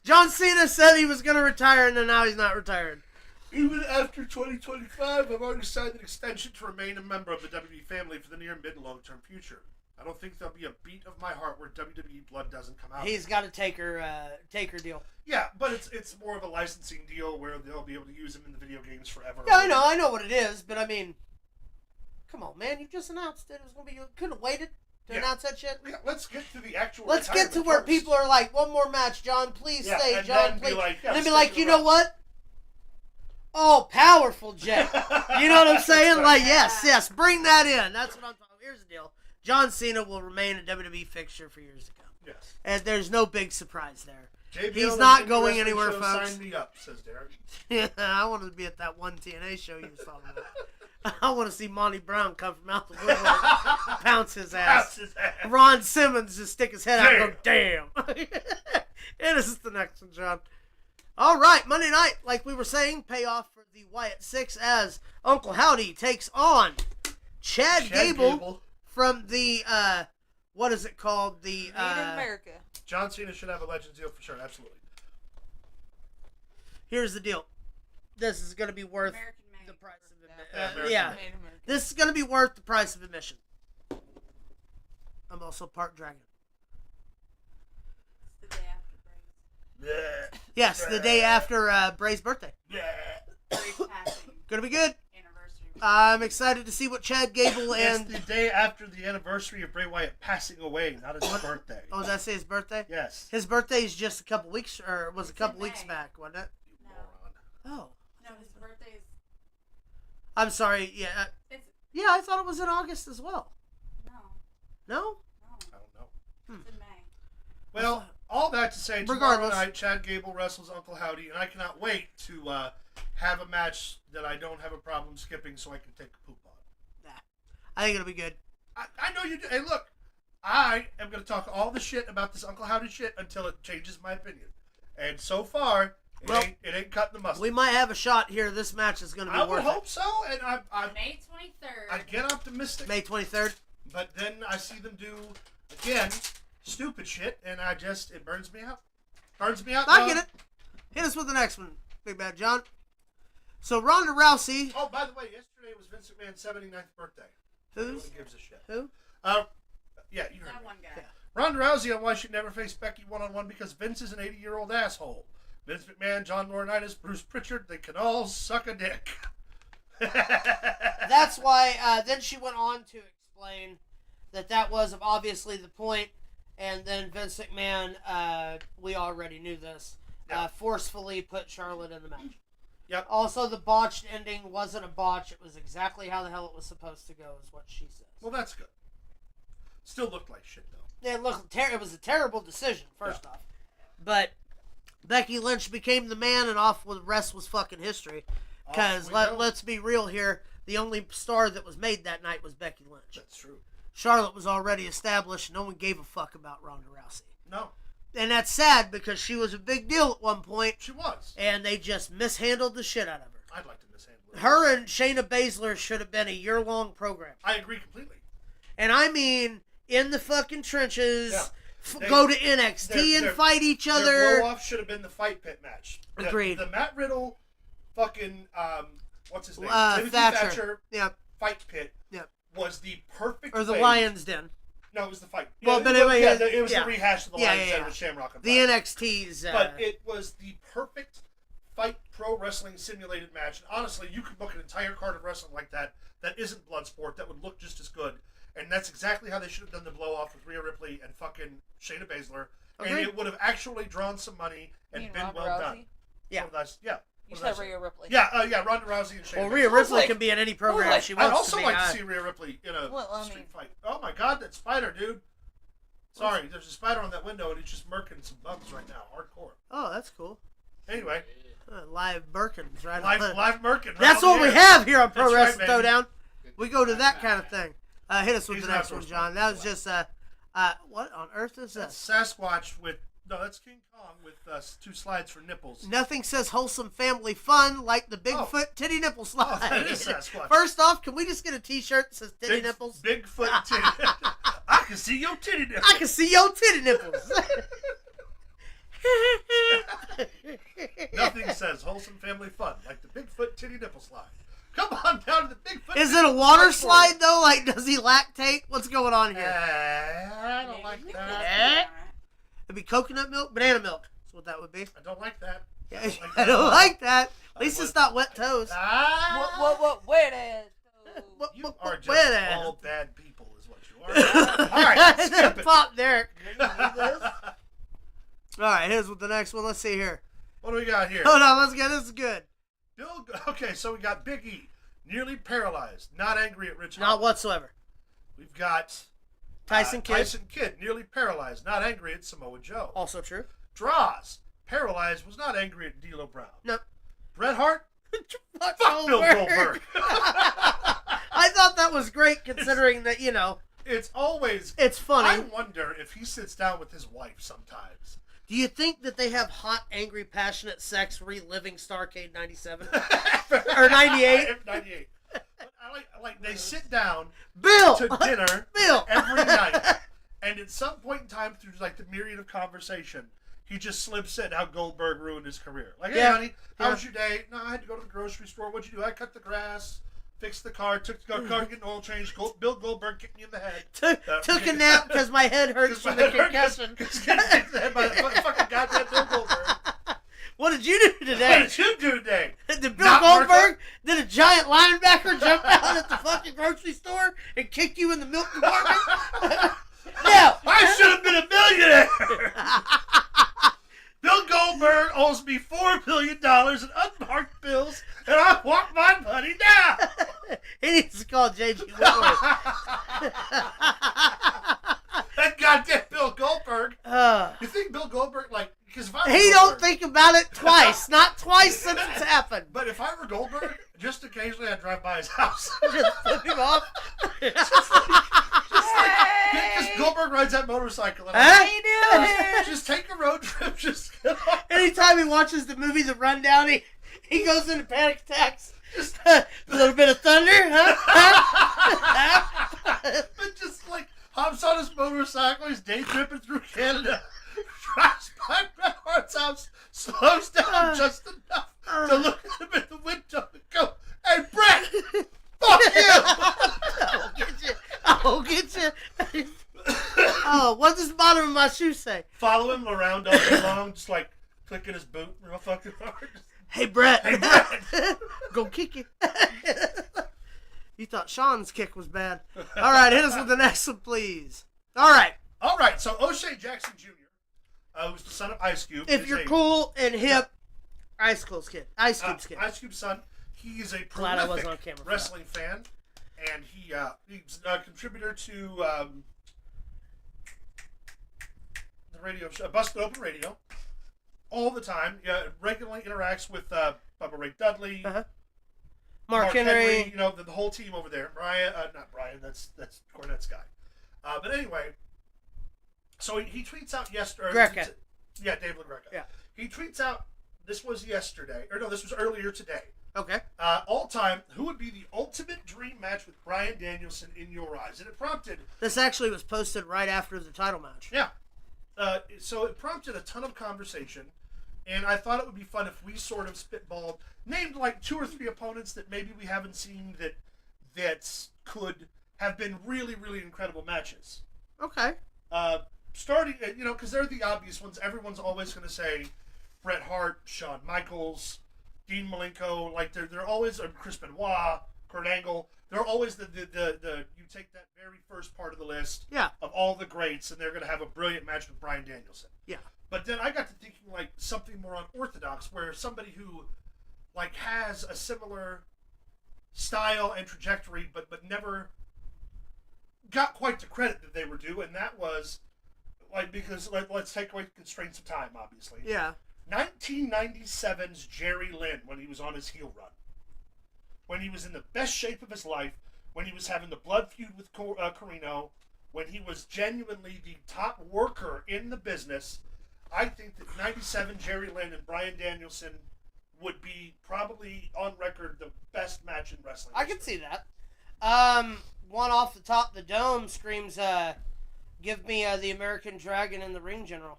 John Cena said he was going to retire, and then now he's not retired. Even after 2025, I've already signed an extension to remain a member of the WWE family for the near, mid, and long-term future. I don't think there'll be a beat of my heart where WWE blood doesn't come out. He's got a taker deal. Yeah, but it's more of a licensing deal where they'll be able to use him in the video games forever. Yeah, I know what it is, but I mean, come on, man, you just announced it. It was going to be, you could have waited to announce that shit. Yeah, let's get to the actual. Let's get to where people are like, one more match, John, please Yeah, stay, and John, then be please. like, yeah, and then be stick like, you know around. what? Oh, powerful Jay. You know what I'm saying? That's right. Like, yes, bring that in. That's what I'm talking about. Here's the deal. John Cena will remain a WWE fixture for years to come. Yes. And there's no big surprise there. JBL He's and not Indie going Wrestling anywhere, Show folks. Sign me up, says Derek. Yeah, I wanted to be at that one TNA show you was talking about. I want to see Monty Brown come from out the woodwork, pounce his ass. That's his ass. Ron Simmons just stick his head out and go, damn. And this is the next one, John. All right, Monday night, like we were saying, payoff for the Wyatt Six as Uncle Howdy takes on Chad Gable from the, what is it called? The Made in America. John Cena should have a Legends deal for sure, absolutely. Here's the deal. This is going to be worth American the price of Yeah, admission. Yeah. Made American. This is going to be worth the price of admission. I'm also part dragon. It's the day after Bray's. Yes, the day after Bray's birthday. Bray's passing Going to be good. anniversary. I'm excited to see what Chad Gable It's and... the day after the anniversary of Bray Wyatt passing away, not his birthday. Oh, did I say his birthday? Yes. His birthday is just a couple weeks, or was a It's couple in weeks May. back, wasn't it? You No. moron. Oh. No, his birthday's. I'm sorry, yeah. It's Yeah, I thought it was in August as well. no, No? no. I don't know. It's in May. Well, all that to say, tomorrow Regardless. night, Chad Gable wrestles Uncle Howdy, and I cannot wait to have a match that I don't have a problem skipping so I can take a poop on. I think it'll be good. I know you do. Hey, look, I am going to talk all the shit about this Uncle Howdy shit until it changes my opinion. And so far, it ain't cutting the mustard. We might have a shot here. This match is going to be I worth would hope so, and I May 23rd. I get optimistic, it. May 23rd. but then I see them do, again, stupid shit, and it burns me out. Burns me out. I dog. get it. Hit us with the next one, Big Bad John. So Ronda Rousey. Oh, by the way, yesterday was Vince McMahon's 79th birthday. Who's? Nobody gives a shit. Who? Yeah, you heard That me. one guy. Yeah. Ronda Rousey on why she'd never face Becky one-on-one because Vince is an 80-year-old asshole. Vince McMahon, John Laurinaitis, Bruce Pritchard, they can all suck a dick. That's why. Then she went on to explain that was obviously the point, and then Vince McMahon, we already knew this, Yeah. forcefully put Charlotte in the match. Yep. Also, the botched ending wasn't a botch. It was exactly how the hell it was supposed to go, is what she says. Well, that's good. Still looked like shit, though. It it was a terrible decision, first off. But Becky Lynch became the man, and off with the rest was fucking history. Because Off we go. let's be real here, the only star that was made that night was Becky Lynch. That's true. Charlotte was already established. No one gave a fuck about Ronda Rousey. No, And that's sad because she was a big deal at one point, she was. and they just mishandled the shit out of her. I'd like to mishandle it. Her and Shayna Baszler should have been a year-long program. I agree completely. And I mean, in the fucking trenches, Yeah. go to NXT and their- fight each Their other. blow-off should have been the fight pit match. Agreed. The Matt Riddle fucking, what's his name? Timothy Thatcher. Yeah. fight pit Yep. was the perfect Or the way- Lion's Den. No, it was the fight. Well, Yeah, but it was, anyway, it was yeah. the rehash of the Yeah, Lion's yeah, Den yeah. with Shamrock and The Fire. NXT's. But it was the perfect fight pro wrestling simulated match. And honestly, you could book an entire card of wrestling like that isn't blood sport that would look just as good. And that's exactly how they should have done the blow off with Rhea Ripley and fucking Shayna Baszler. And Agreed. it would have actually drawn some money and You mean been Ronda well Rousey? done. Yeah. What did I say? Yeah. You What did I said say? Rhea Ripley. Yeah, Ronda Rousey and Shayna Well, Baszler. Rhea Ripley like- can be in any program like- she I'd wants also to be. like to see Rhea Ripley in a Well, I street mean- fight. Oh my god, that spider, dude. Sorry, there's a spider on that window and he's just murking some bugs right now. Hardcore. Oh, that's cool. Anyway, Live Birkins, right? live murking. Right That's on what the we air. have here on Pro That's right, Wrestling baby. Throwdown. We go to that kind of thing. Hit us with He's the an next one, outdoor John. sport. That was just what on earth is That's this? Sasquatch with that's King Kong with 2 slides for nipples. Nothing says wholesome family fun like the Bigfoot Oh. titty nipple slide. that is Sasquatch. First off, can we just get a T-shirt that says titty nipples? Bigfoot titty. I can see your titty nipples. I can see your titty nipples. Nothing says wholesome family fun like the Bigfoot titty nipple slide. Come on down to the Bigfoot. Is titty it a nipple water for slide you. though? Like, does he lactate? What's going on here? I don't like Maybe. that. It'd be coconut milk, banana milk. That's what that would be. I don't like that. Yeah, I don't like that. At least would- it's not wet toes. What? Wait a What- You what- are what- just wet ass. all bad people, is what you are. All right, let's skip it. Pop Derek. All right, here's with the next one. Let's see here. What do we got here? Hold on, let's get this is good. Okay, so we got Big E, nearly paralyzed, not angry at Rich Not Holland. whatsoever. We've got Tyson Kidd. Tyson Kidd, nearly paralyzed, not angry at Samoa Joe. Also true. Droz, paralyzed, was not angry at D'Lo Brown. No. Bret Hart, Fuck fuck Bill Goldberg. I thought that was great considering that, you know, It's always. it's I funny. wonder if he sits down with his wife sometimes. Do you think that they have hot, angry, passionate sex reliving Starrcade 97? or 98. 98. But I like they sit down Bill! to dinner Bill! every night, and at some point in time, through like the myriad of conversation, he just slips in how Goldberg ruined his career. Like, hey, Yeah. honey, how was your day? No, I had to go to the grocery store. What'd you do? I cut the grass, fixed the car, took the car to get an oil change. Bill Goldberg kicked me in the head. Took a nap because my head hurts from the concussion. Because getting kicked in the head by the fucking goddamn Bill Goldberg. What did you do What today? did you do today? Did Bill Not Goldberg, did a giant linebacker jump out at the fucking grocery store and kick you in the milk department? No. I should have been a millionaire. Bill Goldberg owes me $4 billion in unmarked bills, and I want my money now. He needs to call J.G. Whitworth. That goddamn Bill Goldberg. You think Bill Goldberg, like, because if I were He Goldberg, don't think about it twice. Not twice since it's happened. But if I were Goldberg, just occasionally I'd drive by his house. Just flip him off. Because Goldberg rides that motorcycle. And Huh? How you doing? just take a road trip. Just get off. Anytime he watches the movie The Rundown, he goes into panic attacks. A little bit of thunder, huh? But just like hops on his motorcycle, he's day tripping through Canada, drives by Bret Hart's house, slows down just enough to look at him in the window and go, "Hey, Bret, fuck you!" I'll get you. Oh, what does the bottom of my shoe say? Follow him around all day long, just like clicking his boot real fucking hard. Hey, Brett. Hey, Bret. Go kick you. You thought Sean's kick was bad. All right, hit us with the next one, please. All right. All right, so O'Shea Jackson Jr., who's the son of Ice Cube. If is you're a- cool and hip, Ice Cube's kid. Ice Cube's kid. Ice Cube's son. He is a Glad I prolific wasn't on camera for wrestling fan, and he's a contributor to the radio show, Busted Open Radio, all the time. Yeah, regularly interacts with Bubba Ray Dudley, Uh-huh. Mark Henry. you know, the whole team over there. Not Brian, that's Cornette's guy. But anyway, so he tweets out yesterday. Greca. Yeah, Dave LaGreca. Yeah. He tweets out, this was yesterday, or no, this was earlier today. Okay. All time, who would be the ultimate dream match with Bryan Danielson in your eyes? And it prompted, This actually was posted right after the title match. yeah. So it prompted a ton of conversation, and I thought it would be fun if we sort of spitballed, named like 2 or 3 opponents that maybe we haven't seen that could have been really, really incredible matches. Okay. Starting, because they're the obvious ones. Everyone's always going to say Bret Hart, Shawn Michaels, Dean Malenko. Like they're always Chris Benoit, Kurt Angle. They're always the you take that very first part of the list Yeah. of all the greats, and they're going to have a brilliant match with Bryan Danielson. Yeah. But then I got to thinking like something more unorthodox, where somebody who like has a similar style and trajectory, but never got quite the credit that they were due, and that was like because let's take away constraints of time, obviously. Yeah. 1997's Jerry Lynn when he was on his heel run, when he was in the best shape of his life, when he was having the blood feud with Corino, when he was genuinely the top worker in the business. I think that 97 Jerry Lynn and Bryan Danielson would be probably on record the best match in wrestling. I can see that. One off the top of the dome screams, give me the American Dragon in the ring general.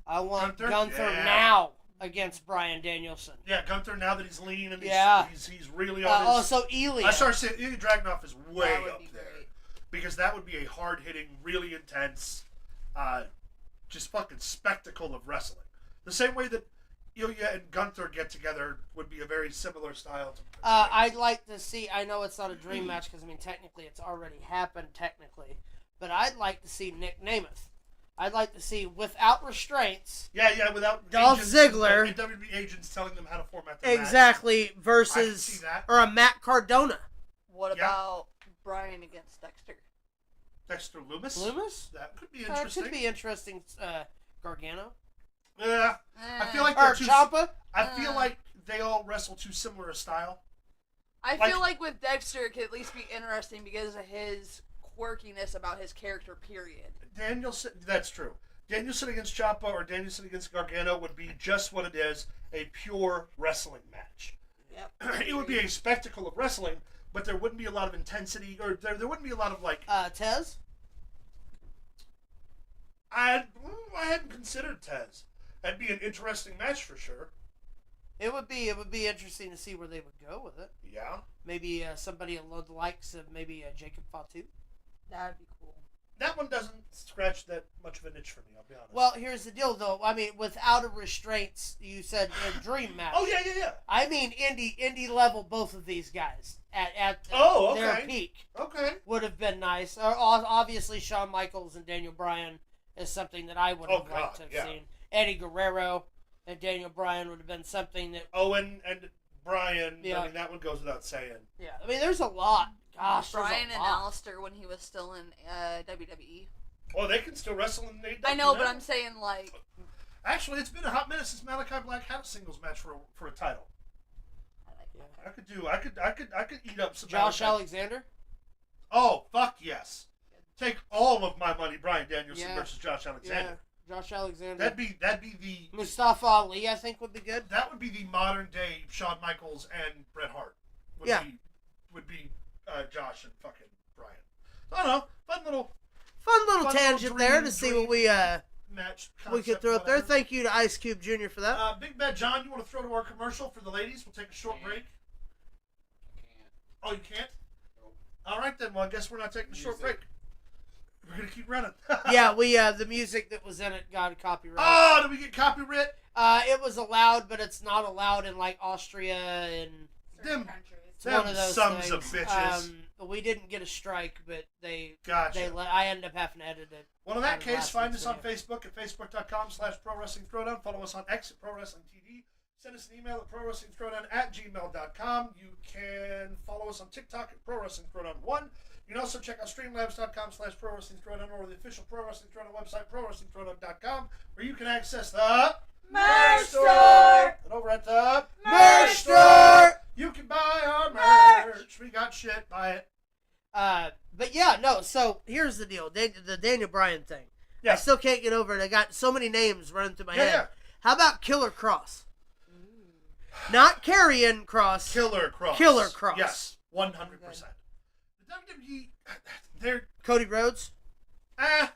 I want Gunther Yeah. now against Bryan Danielson. Yeah, Gunther, now that he's lean and Yeah. he's really on his... Also, Ilya. I started saying Ilya Dragunov is way That would up be there. great. Because that would be a hard-hitting, really intense, just fucking spectacle of wrestling. The same way that Ilya and Gunther get together would be a very similar style to... I'd like to see, I know it's not a dream match because, I mean, technically it's already happened, but I'd like to see Nick Namath. I'd like to see, without restraints, Yeah, without Dolph agents, Ziggler. and WWE agents telling them how to format their match. exactly, I can see versus, that. or a Matt Cardona. What Yeah. about Brian against Dexter? Dexter Loomis? Loomis? That could be It interesting. could be interesting, Gargano. Yeah. I feel like Or they're too... Ciampa. I feel like they all wrestle too similar a style. I like- feel like with Dexter, it could at least be interesting because of his quirkiness about his character, period. Danielson, that's true. Danielson against Ciampa or Danielson against Gargano would be just what it is, a pure wrestling match. Yep. It would be a spectacle of wrestling, but there wouldn't be a lot of intensity, or there wouldn't be a lot of, like... Tez. I hadn't considered Tez. That'd be an interesting match for sure. It would be interesting to see where they would go with it. Yeah. Maybe somebody along the likes of maybe Jacob Fatu. That'd be cool. That one doesn't scratch that much of an itch for me, I'll be honest. Well, here's the deal, though. I mean, without a restraints, you said a dream match. Oh, yeah. I mean, indie level, both of these guys at Oh, their okay. peak Okay. would have been nice. Obviously, Shawn Michaels and Daniel Bryan is something that I would have liked to have seen. Eddie Guerrero and Daniel Bryan would have been something that. Owen and Bryan, Yeah. I mean, that one goes without saying. Yeah, I mean, there's a lot. Gosh, there's Bryan a and lot. Alistair when he was still in WWE. Oh, they can still wrestle in AEW. I know, but now. I'm saying like. Actually, it's been a hot minute since Malachi Black had a singles match for a title. I like that. I could eat up some Josh Malachi. Alexander. Oh, fuck yes. Take all of my money, Bryan Danielson Yeah. versus Josh Alexander. Yeah, Josh Alexander. That'd be the Mustafa Ali, I think, would be good. that would be the modern day Shawn Michaels and Bret Hart. Would be Josh and fucking Bryan. I don't know. Fun little Tangent there to see what we match. we could concept, throw up there. whatever. Thank you to Ice Cube Jr. for that. Big Bad John, you want to throw to our commercial for the ladies? We'll take a short break. Can't. Oh, you can't? Nope. All right, then. Well, I guess we're not taking a short break. We're going to keep running. Yeah, we the music that was in it got a copyright. Oh, did we get copyright? It was allowed, but it's not allowed in like Austria and Certain Them- countries. it's Them one of those sons things. of bitches. We didn't get a strike, but they Gotcha. I ended up having to edit it. Well, in that out of case, last find week's us on video. Facebook at facebook.com/ProWrestling Throwdown. Follow us on X at ProWrestling TV. Send us an email at ProWrestlingThrowdown@gmail.com. You can follow us on TikTok at ProWrestling Throwdown 1. You can also check out streamlabs.com/ProWrestling Throwdown or the official Pro Wrestling Throwdown website, ProWrestlingThrowdown.com, where you can access the Merch store. store! And over at the Merch store! you can buy our merch. We got shit. Buy it. But yeah, no. So here's the deal: the Daniel Bryan thing. Yeah. I still can't get over it. I got so many names running through my Yeah, head. yeah. How about Killer Cross? Not Karrion Cross. Killer Cross. Killer Cross. Yes, 100%. The WWE, they're Cody Rhodes. that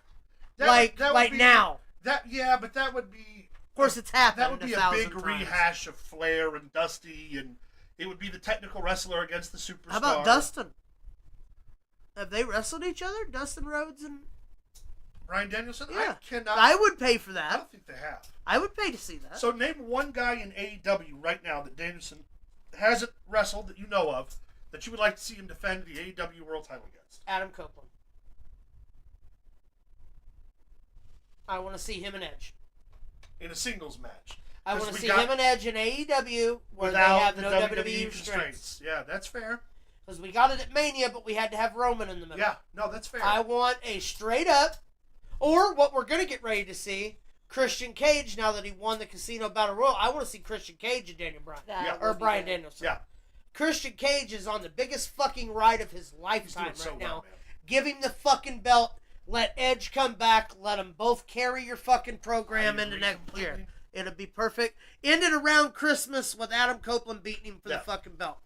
Like would be, now. But that would be. Of course, it's happened. That would be a 1,000 big times. rehash of Flair and Dusty, and it would be the technical wrestler against the superstar. How about Dustin? Have they wrestled each other? Dustin Rhodes and Bryan Danielson? Yeah. I cannot. I would pay for I that. don't think they have. I would pay to see that. So name one guy in AEW right now that Danielson hasn't wrestled that you know of that you would like to see him defend the AEW World Title against. Adam Copeland. I want to see him and Edge. In a singles match. I 'Cause want to we see got- him and Edge in AEW where they Without have the no WWE restraints. constraints. Yeah, that's fair. Because we got it at Mania, but we had to have Roman in the middle. Yeah, no, that's fair. I want a straight up, or what we're going to get ready to see, Christian Cage now that he won the Casino Battle Royal. I want to see Christian Cage and Daniel Bryan. That Yeah. would Or be Bryan good. Danielson. Yeah. Christian Cage is on the biggest fucking ride of his He's lifetime doing so right well, now. man. Give him the fucking belt. Let Edge come back. Let them both carry your fucking program I into agree next completely. year. It'll be perfect. End it around Christmas with Adam Copeland beating him for Yeah. the fucking belt.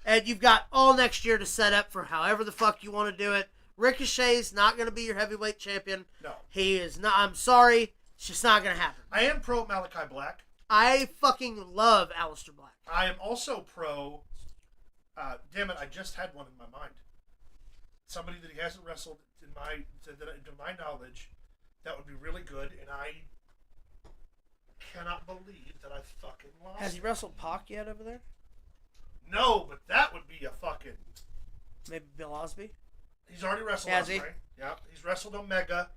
And you've got all next year to set up for however the fuck you want to do it. Ricochet's not going to be your heavyweight champion. No. He is not. I'm sorry. It's just not going to happen. I am pro Malachi Black. I fucking love Aleister Black. I am also pro. Damn it! I just had one in my mind. Somebody that he hasn't wrestled to my knowledge, that would be really good, and I cannot believe that I fucking lost. Has he it. wrestled Pac yet over there? No, but that would be a fucking. Maybe Bill Osby? He's already wrestled. Has he? Ospreay. Yeah, he's wrestled Omega.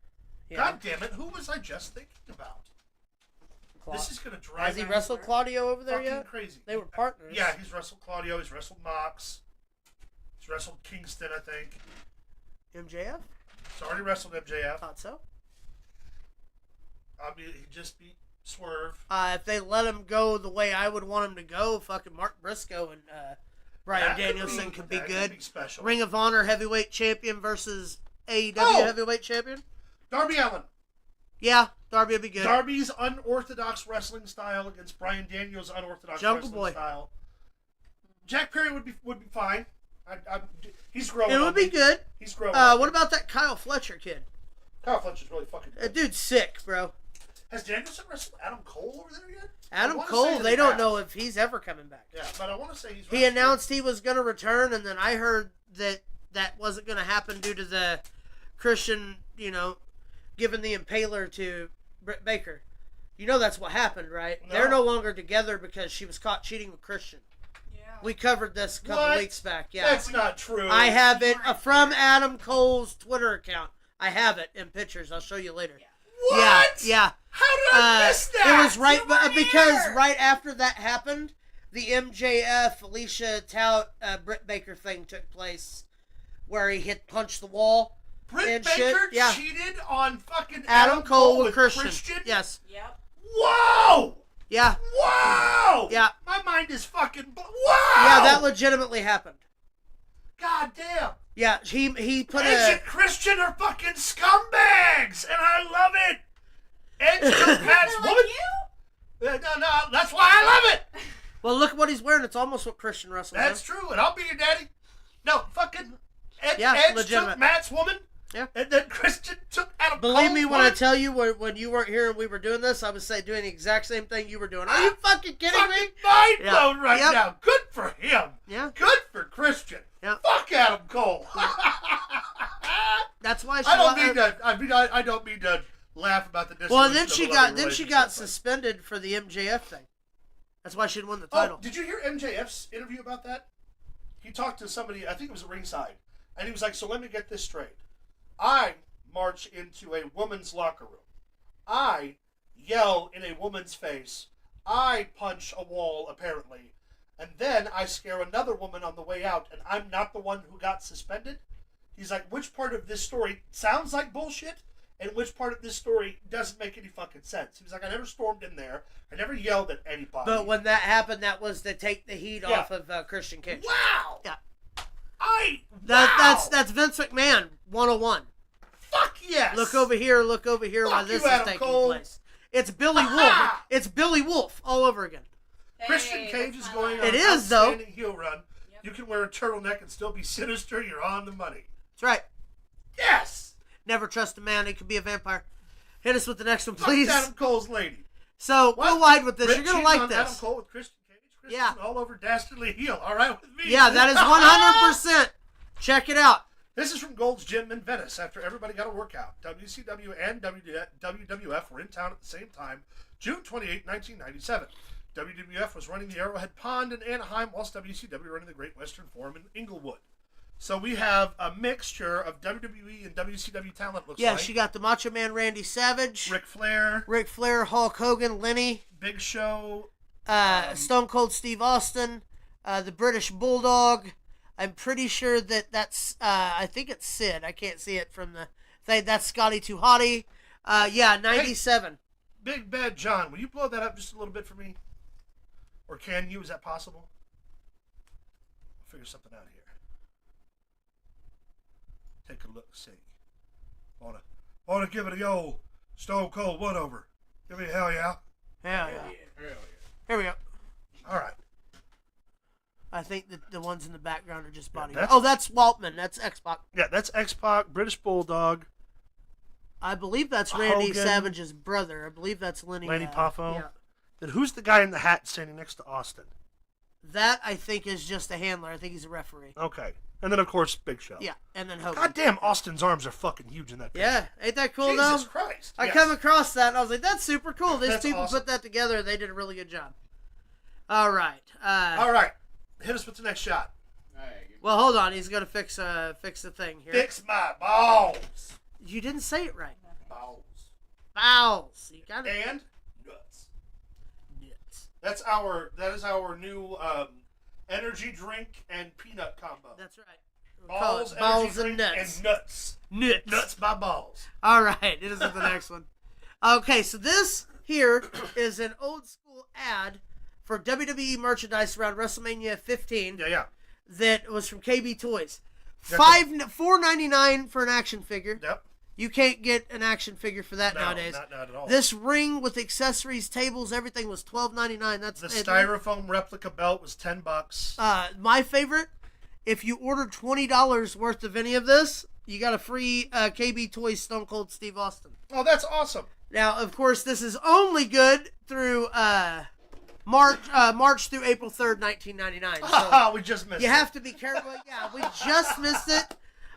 Yeah. God damn it! Who was I just thinking about? This is gonna drive Has he me wrestled Claudio over there fucking yet? crazy. They were partners. Yeah, he's wrestled Claudio. He's wrestled Mox. He's wrestled Kingston, I think. MJF? He's already wrestled MJF. Thought so. I mean, he just beat Swerve. If they let him go the way I would want him to go, fucking Mark Briscoe and Bryan That Danielson could be that good. Could be special. Ring of Honor heavyweight champion versus AEW Oh! heavyweight champion. Darby Allin. Yeah, Darby would be good. Darby's unorthodox wrestling style against Bryan Daniels' unorthodox Jungle wrestling Boy. style. Jack Perry would be fine. He's growing. It on would be me. good. He's growing. on What me. about that Kyle Fletcher kid? Kyle Fletcher's really fucking good. That dude's sick, bro. Has Danielson wrestled Adam Cole over there yet? Adam I wanna say Cole, that they he don't has. know if he's ever coming back. Yeah, but I want to say he's. He announced he was going to return, and then I heard that wasn't going to happen due to the Christian, giving the impaler to Britt Baker. You know that's what happened, right? No. They're no longer together because she was caught cheating with Christian. Yeah. We covered this a couple What? weeks back. Yeah, That's not true. I have it from Adam Cole's Twitter account. I have it in pictures. I'll show you later. What? Yeah. How did I miss that? It was right You weren't because here. right after that happened, the MJF Alicia Tout Britt Baker thing took place, where he punched the wall. Britt and Baker shit, yeah. cheated on fucking Adam Cole with Christian. Christian. Yes. Yep. Whoa! Yeah. Wow! Yeah. My mind is fucking. Wow! Yeah, that legitimately happened. God damn! Yeah, he put Edge a. and Christian are fucking scumbags, and I love it. Edge took Pat's They're woman. like you? No, that's why I love it. Well, look what he's wearing. It's almost what Christian wrestles. That's in. true, and I'll be your daddy. No, fucking Edge legitimate. took Matt's woman. Yeah. And then Christian took Adam Believe Cole's me when I woman. tell you when you weren't here and we were doing this, I was doing the exact same thing you were doing. Are you fucking kidding fucking me? mind Yeah. blown right Yep. now. Good for him. Yeah. Good for Christian. Yep. Fuck Adam Cole. That's why she. I don't mean to. I don't mean to laugh about the dissolution. Well, then of she a got loving then she relationship, got but- suspended for the MJF thing. That's why she didn't win the Oh, title. did you hear MJF's interview about that? He talked to somebody, I think it was at ringside, and he was like, "So let me get this straight. I march into a woman's locker room. I yell in a woman's face. I punch a wall, apparently. And then I scare another woman on the way out, and I'm not the one who got suspended." He's like, which part of this story sounds like bullshit, and which part of this story doesn't make any fucking sense? He was like, I never stormed in there. I never yelled at anybody. But when that happened, that was to take the heat Yeah. off of Christian Cage. Wow! Yeah. Wow! That's Vince McMahon 101. Fuck yes! Look over here while Fuck this you, is Adam taking Cole. place. It's Billy Wolf. It's Billy Wolf all over again. Christian Hey, Cage that's is my going line. on It an is, though. outstanding heel run. Yep. You can wear a turtleneck and still be sinister. You're on the money. That's right. Yes! Never trust a man. He could be a vampire. Hit us with the next one, Fuck please. Adam Cole's lady. So, What? go wide with this. Rick You're going to cheating like on Adam this. Cole with Christian Cage. Christian's Yeah. all over Dastardly Heel. All right with me. Yeah, that is 100%. Check it out. This is from Gold's Gym in Venice after everybody got a workout. WCW and WWF were in town at the same time, June 28, 1997. WWF was running the Arrowhead Pond in Anaheim, whilst WCW running the Great Western Forum in Inglewood. So we have a mixture of WWE and WCW talent, looks Yeah, like. she got the Macho Man Randy Savage, Ric Flair, Ric Flair, Hulk Hogan, Lenny, Big Show. Stone Cold Steve Austin, the British Bulldog. I'm pretty sure that's, I think it's Sid. I can't see it from the thing. That's Scotty Too Hottie. Yeah, 97. Big Bad John, will you blow that up just a little bit for me? Or can you? Is that possible? I'll figure something out here. Take a look, see. Wanna give it a old Stone Cold one over. Give me a hell yeah. Hell yeah. Here we go. All right. I think that the ones in the background are just body. that's- Oh, that's Waltman. That's X-Pac. Yeah, that's X-Pac, British Bulldog, I believe that's Randy Hogan. Savage's brother. I believe that's Lenny. Lenny Poffo. Yeah. Then who's the guy in the hat standing next to Austin? That, I think, is just a handler. I think he's a referee. Okay. And then, of course, Big Show. Yeah, and then Hogan. God damn, Austin's arms are fucking huge in that picture. Yeah, ain't that cool, Jesus though? Christ. I Yes. come across that, and I was like, that's super cool. These That's people awesome. put that together. They did a really good job. All right. All right. Hit us with the next shot. Well, hold on. He's going to fix the thing here. Fix my balls. You didn't say it right. Balls. Bowels. You got it. And nuts. Nuts. That is our new energy drink and peanut combo. That's right. We'll call Balls, it balls energy and drink, nuts. and nuts. Nuts. Nuts by balls. All right. It is the next one. Okay, so this here is an old school ad for WWE merchandise around WrestleMania 15 Yeah. that was from KB Toys. That's $4.99 for an action figure. Yep. You can't get an action figure for that No, nowadays. not at all. This ring with accessories, tables, everything was $12.99. That's the it. styrofoam replica belt was $10. My favorite, if you ordered $20 worth of any of this, You got a free KB Toys Stone Cold Steve Austin. Oh, that's awesome. Now, of course, this is only good through March through April 3rd, 1999. So We just missed you it. have to be careful. Yeah, we just missed it.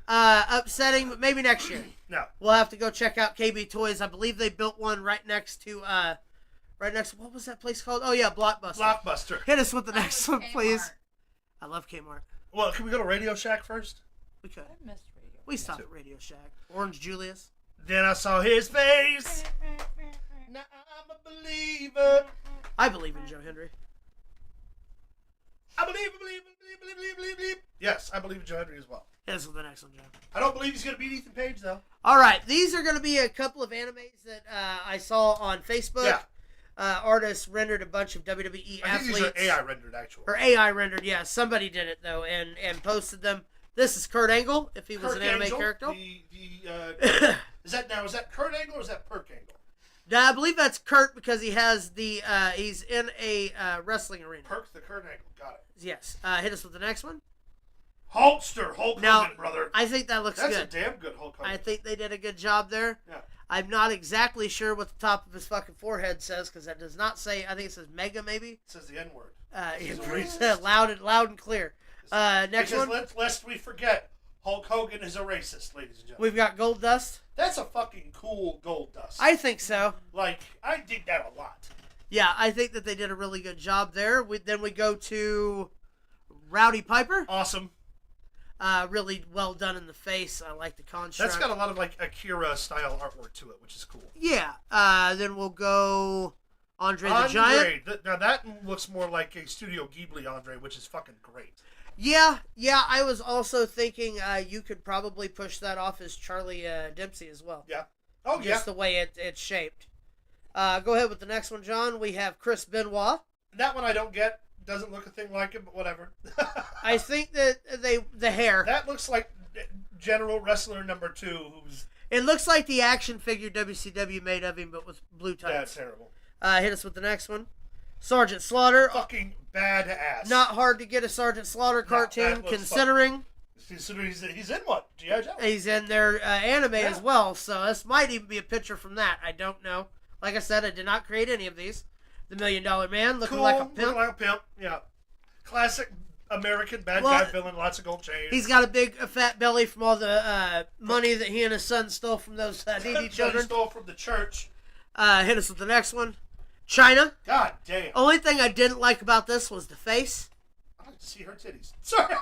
Upsetting, but maybe next year. No. We'll have to go check out KB Toys. I believe they built one right next to, what was that place called? Oh, yeah, Blockbuster. Blockbuster. Hit us with the next one, Kmart. please. I love Kmart. Well, can we go to Radio Shack first? We could. I missed radio. We stopped at Radio Shack. Orange Julius. Then I saw his face. Now I'm a believer. I believe in Joe Hendry. I believe. Yes, I believe in Joe Hendry as well. Hit us with the next one, Joe. I don't believe he's going to beat Ethan Page, though. All right, these are going to be a couple of animes that I saw on Facebook. Yeah. Artists rendered a bunch of WWE I think athletes. these are AI rendered, actually. Or AI rendered, yeah. Somebody did it, though, and posted them. This is Kurt Angle, if he was Kurt an anime Angle, character. Is that Kurt Angle or is that Perk Angle? Now, I believe that's Kurt because he has he's in a wrestling arena. Perk the Kurt Angle. Got it. Yes. Hit us with the next one. Hulkster, Hulk Now, Hogan, brother. I think that looks That's good. a damn good Hulk Hogan. I think they did a good job there. Yeah. I'm not exactly sure what the top of his fucking forehead says because that does not say. I think it says Mega, maybe. It says the N word. It's a racist. loud and clear. Next because one. lest we forget, Hulk Hogan is a racist, ladies and gentlemen. We've got Gold Dust. That's a fucking cool gold dust. I think so. Like, I dig that a lot. Yeah, I think that they did a really good job there. Then we go to Rowdy Piper. Awesome. Really well done in the face. I like the construct. That's got a lot of, like, Akira style artwork to it, which is cool. Yeah. Then we'll go Andre the Giant. Now that looks more like a Studio Ghibli Andre, which is fucking great. Yeah. I was also thinking you could probably push that off as Charlie Dempsey as well. Yeah. Oh, Just the way it's shaped. Go ahead with the next one, John. We have Chris Benoit. That one I don't get. Doesn't look a thing like it, but whatever. I think that the hair. That looks like General Wrestler number 2, who's... It looks like the action figure WCW made of him, but with blue That's tights. terrible. Hit us with the next one. Sergeant Slaughter. Fucking badass. Not hard to get a Sergeant Slaughter cartoon, that looks considering he's in one. G.I. Joe. he's in their anime Yeah. as well. So this might even be a picture from that. I don't know. Like I said, I did not create any of these. The $1 Million Man, looking Cool, like a pimp. looking like a pimp. Yeah. Classic American bad Well, guy villain, lots of gold chains. He's got a big fat belly from all the money that he and his son stole from those needy that he children. stole from the church. Hit us with the next one. China. God damn. Only thing I didn't like about this was the face. I'd like to see her titties. Sorry.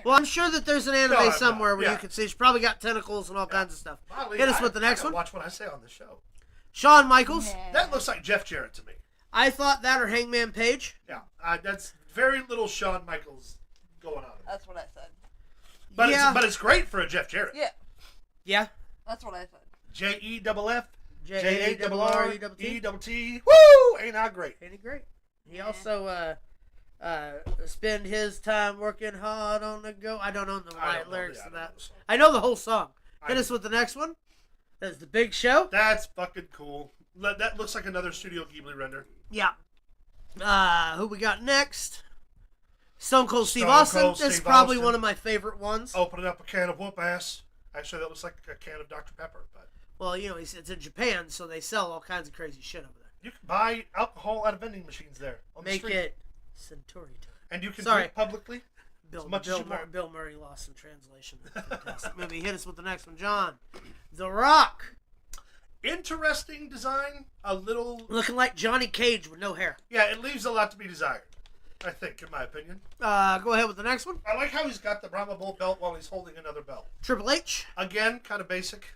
Well, I'm sure that there's an anime No, somewhere where yeah. you can see. She's probably got tentacles and all kinds of stuff. Molly, Hit us with the next I gotta one. watch what I say on the show. Shawn Michaels. That looks like Jeff Jarrett to me. I thought that or Hangman Page. Yeah. That's very little Shawn Michaels going on. That's what I said. But Yeah. it's great for a Jeff Jarrett. Yeah, Yeah. that's what I said. JEFF. JARRETT. JARRETT. Woo! Ain't that great? Ain't he great? He Yeah. also spend his time working hard on the go. I don't know the I right don't know lyrics the- to I don't know that. the song. I know the whole song. Hit I- us with the next one. That's the Big Show. That's fucking cool. That looks like another Studio Ghibli render. Yeah. Who we got next? Stone Cold Steve Stone Austin. Cold This is Steve probably Austin. one of my favorite ones. Opening up a can of whoop ass. Actually, that looks like a can of Dr. Pepper. But Well, you know, it's in Japan, so they sell all kinds of crazy shit over there. you can buy alcohol out of vending machines there on the Make street. it Centauri time. And you can Sorry. drink publicly. Bill, much as Bill, you want. Bill Murray lost in translation. Fantastic movie. Hit us with the next one, John. The Rock. Interesting design. A little... Looking like Johnny Cage with no hair. Yeah, it leaves a lot to be desired. I think, in my opinion. Go ahead with the next one. I like how he's got the Brahma Bull belt while he's holding another belt. Triple H. Again, kind of basic.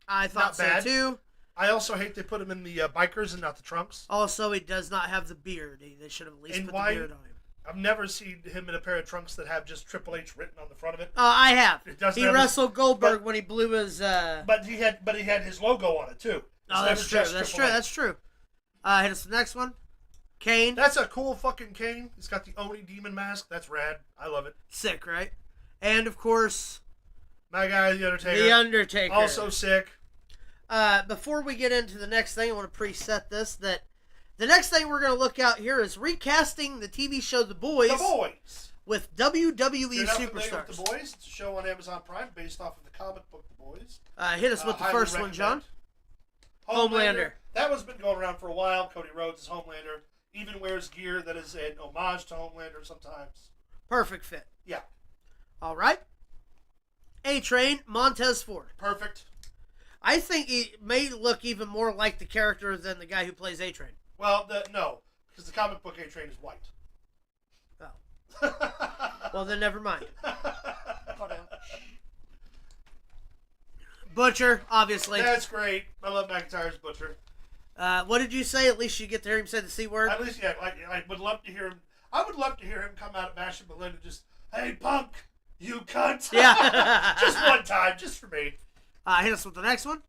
I thought Not bad. so too. I also hate they put him in the bikers and not the trunks. Also, he does not have the beard. They should have at least And put why- the beard on him. I've never seen him in a pair of trunks that have just Triple H written on the front of it. I have. It doesn't He have wrestled Goldberg but- when he blew his. But he had his logo on it too. It's Oh, that's never true. just That's Triple true. H. That's true. Hit us with the next one. Kane. That's a cool fucking Kane. He's got the Oni demon mask. That's rad. I love it. Sick, right? And of course, My guy, the Undertaker. The Undertaker. Also sick. Before we get into the next thing, I want to preset this that the next thing we're going to look out here is recasting the TV show The Boys. The boys. with WWE If you're not familiar superstars. with The Boys, it's a show on Amazon Prime based off of the comic book The Boys. Hit us with the Highly first one, John. recommend. Homelander. That one's been going around for a while. Cody Rhodes is Homelander. Even wears gear that is an homage to Homelander sometimes. Perfect fit. Yeah. All right. A-Train, Montez Ford. Perfect. I think he may look even more like the character than the guy who plays A-Train. Well, no, because the comic book A-Train is white. Oh. Well, then never mind. Hold on. Butcher, obviously. That's great. I love McIntyre's Butcher. What did you say? At least you get to hear him say the C word? At least, yeah, I would love to hear him. I would love to hear him come out at Bash and Berlin and just, hey, punk, you cunt. Yeah. Just one time, just for me. Hit us with the next one.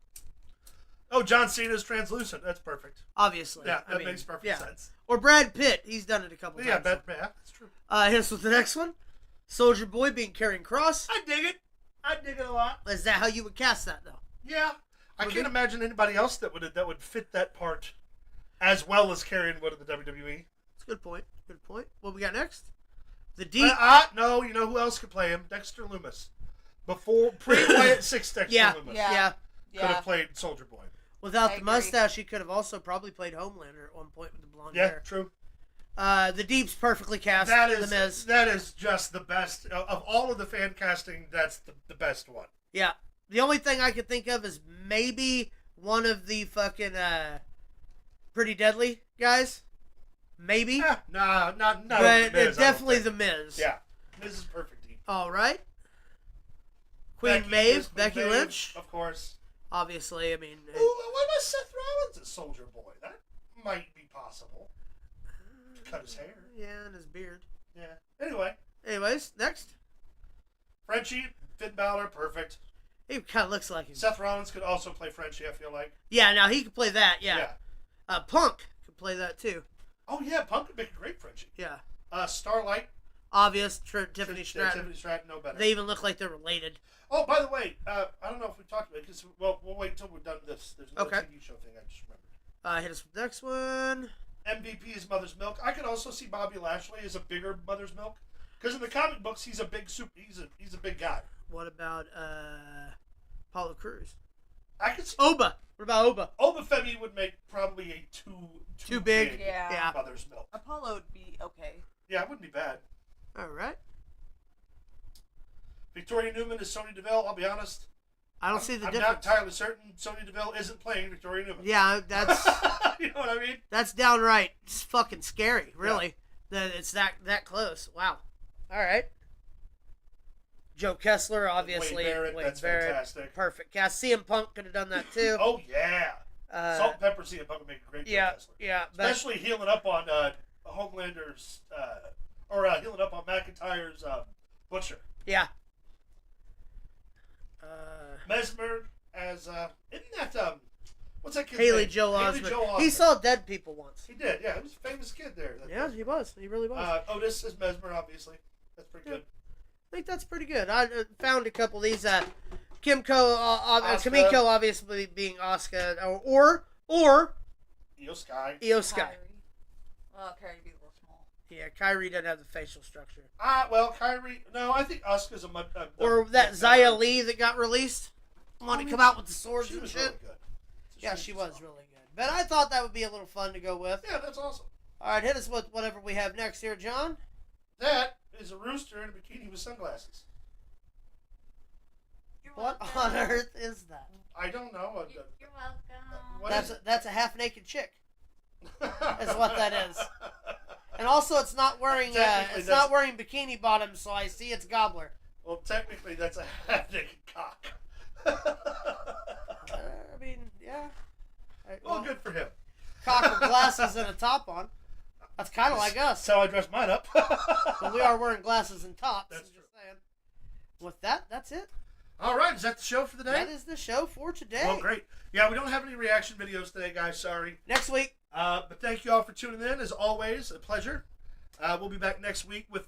Oh, John Cena's translucent. That's perfect. Obviously. Yeah, I that mean, makes perfect yeah. sense. Or Brad Pitt. He's done it a couple Yeah, times. yeah, that's true. Hit us with the next one. Soldier Boy being Karrion Kross. I dig it. I dig it a lot. Is that how you would cast that, though? Yeah, I Would can't it? imagine anybody else that would fit that part as well as Karrion would in the WWE. That's a good point. Good point. What we got next? The D. No, you know who else could play him? Dexter Lumis. Pre-Wyatt 6 Dexter Yeah. Lumis. Yeah. Could have played Soldier Boy. Without I the agree. mustache, he could have also probably played Homelander at one point with the blonde Yeah, hair. true. The Deep's perfectly cast. That The Miz. is just the best of all of the fan casting. That's the best one. Yeah. The only thing I could think of is maybe one of the fucking Pretty Deadly guys. Maybe. Nah, not But the Miz, definitely I don't The think. Miz. Yeah, Miz is perfect. All right. Queen Maeve, Becky Lynch. of course. Obviously, I mean. Ooh, what about Seth Rollins as Soldier Boy? That might be possible. To cut his hair. Yeah, and his beard. Yeah. Anyway, Anyways, next. Frenchie, Finn Balor, perfect. He kind of looks like him. Seth Rollins could also play Frenchie, I feel like. Yeah, now he could play that, yeah. Punk could play that too. Oh, yeah, Punk would make a great Frenchie. Yeah. Starlight, Obvious, Tiffany Stratton. Tiffany Stratton, no better. They even look like they're related. Oh, by the way, I don't know if we talked about it, because, well, we'll wait until we're done with this. There's another Okay. TV show thing I just remembered. Hit us with the next one. MVP is Mother's Milk. I could also see Bobby Lashley as a bigger Mother's Milk, because in the comic books he's a big he's a big guy. What about Apollo Crews? I could see Oba. What about Oba? Obafemi would make probably a too big. Yeah. Mother's Milk. Apollo would be okay. Yeah, it wouldn't be bad. All right. Victoria Newman is Sonya Deville. I'll be honest. I don't see the I'm difference. not entirely certain Sonya Deville isn't playing Victoria Newman. Yeah, that's You know what I mean? that's downright fucking scary. Really, that it's that close. Wow. All right. Joe Kessler, obviously. Wade Barrett, that's fantastic. Perfect cast. CM Punk could have done that too. Oh yeah. Salt and Pepper CM Punk would make a great Joe Yeah, Kessler. yeah. But Especially healing up on Homelander's healing up on McIntyre's Butcher. yeah. Mesmer as isn't that what's that kid's Haley name? Joel Haley Osment. Joel Osment. He saw dead people once. He did, yeah. He was a famous kid there. Yeah, he was. He really was. Otis is Mesmer, obviously. That's pretty good. I think that's pretty good. I found a couple of these. Kimiko, Asuka. Kamiko, obviously being Asuka, or Io Sky. Io Sky. Kyrie. Well, Kyrie would be a little small. Yeah, Kyrie doesn't have the facial structure. Well, Kyrie. No, I think Asuka's a much. Or that Zaya Lee that got released. Wanted to come out with the swords She and was shit. really good. Yeah, she was really good. But I thought that would be a little fun to go with. Yeah, that's awesome. All right, hit us with whatever we have next here, John. That is a rooster in a bikini with sunglasses. You're What welcome. on earth is that? I don't know. You're welcome. What That's is that's a half naked chick. That's what that is. And also, it's not wearing Technically, it's that's- not wearing bikini bottoms, so I see it's gobbler. Well, technically, that's a half-naked cock. I mean, yeah. Well, good for him. Cock with glasses and a top on. That's kind of like us. That's how I dress mine up. But we are wearing glasses and tops. That's I'm just saying. With that, that's it. All right, is that the show for the day? That is the show for today. Well, great. Yeah, we don't have any reaction videos today, guys. Sorry. Next week. But thank you all for tuning in. As always, a pleasure. We'll be back next week with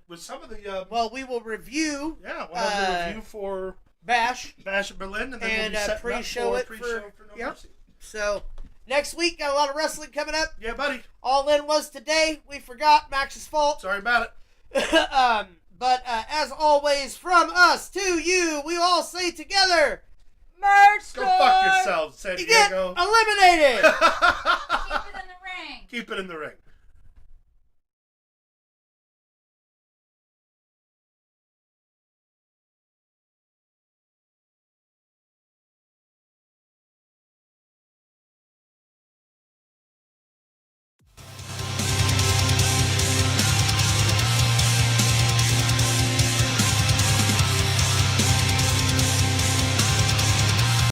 with some of the. Well, we will review Yeah, we'll have the review for Bash. Bash in Berlin, and then And, we'll be setting pre-show up it for for- pre-show for No yep. Mercy. So next week, got a lot of wrestling coming up. Yeah, buddy. All In was today. We forgot. Max's fault. Sorry about it. But as always, from us to you, we all say together, merch Go fuck yourselves, San You get Diego. eliminated. Keep it in the ring. Keep it in the ring.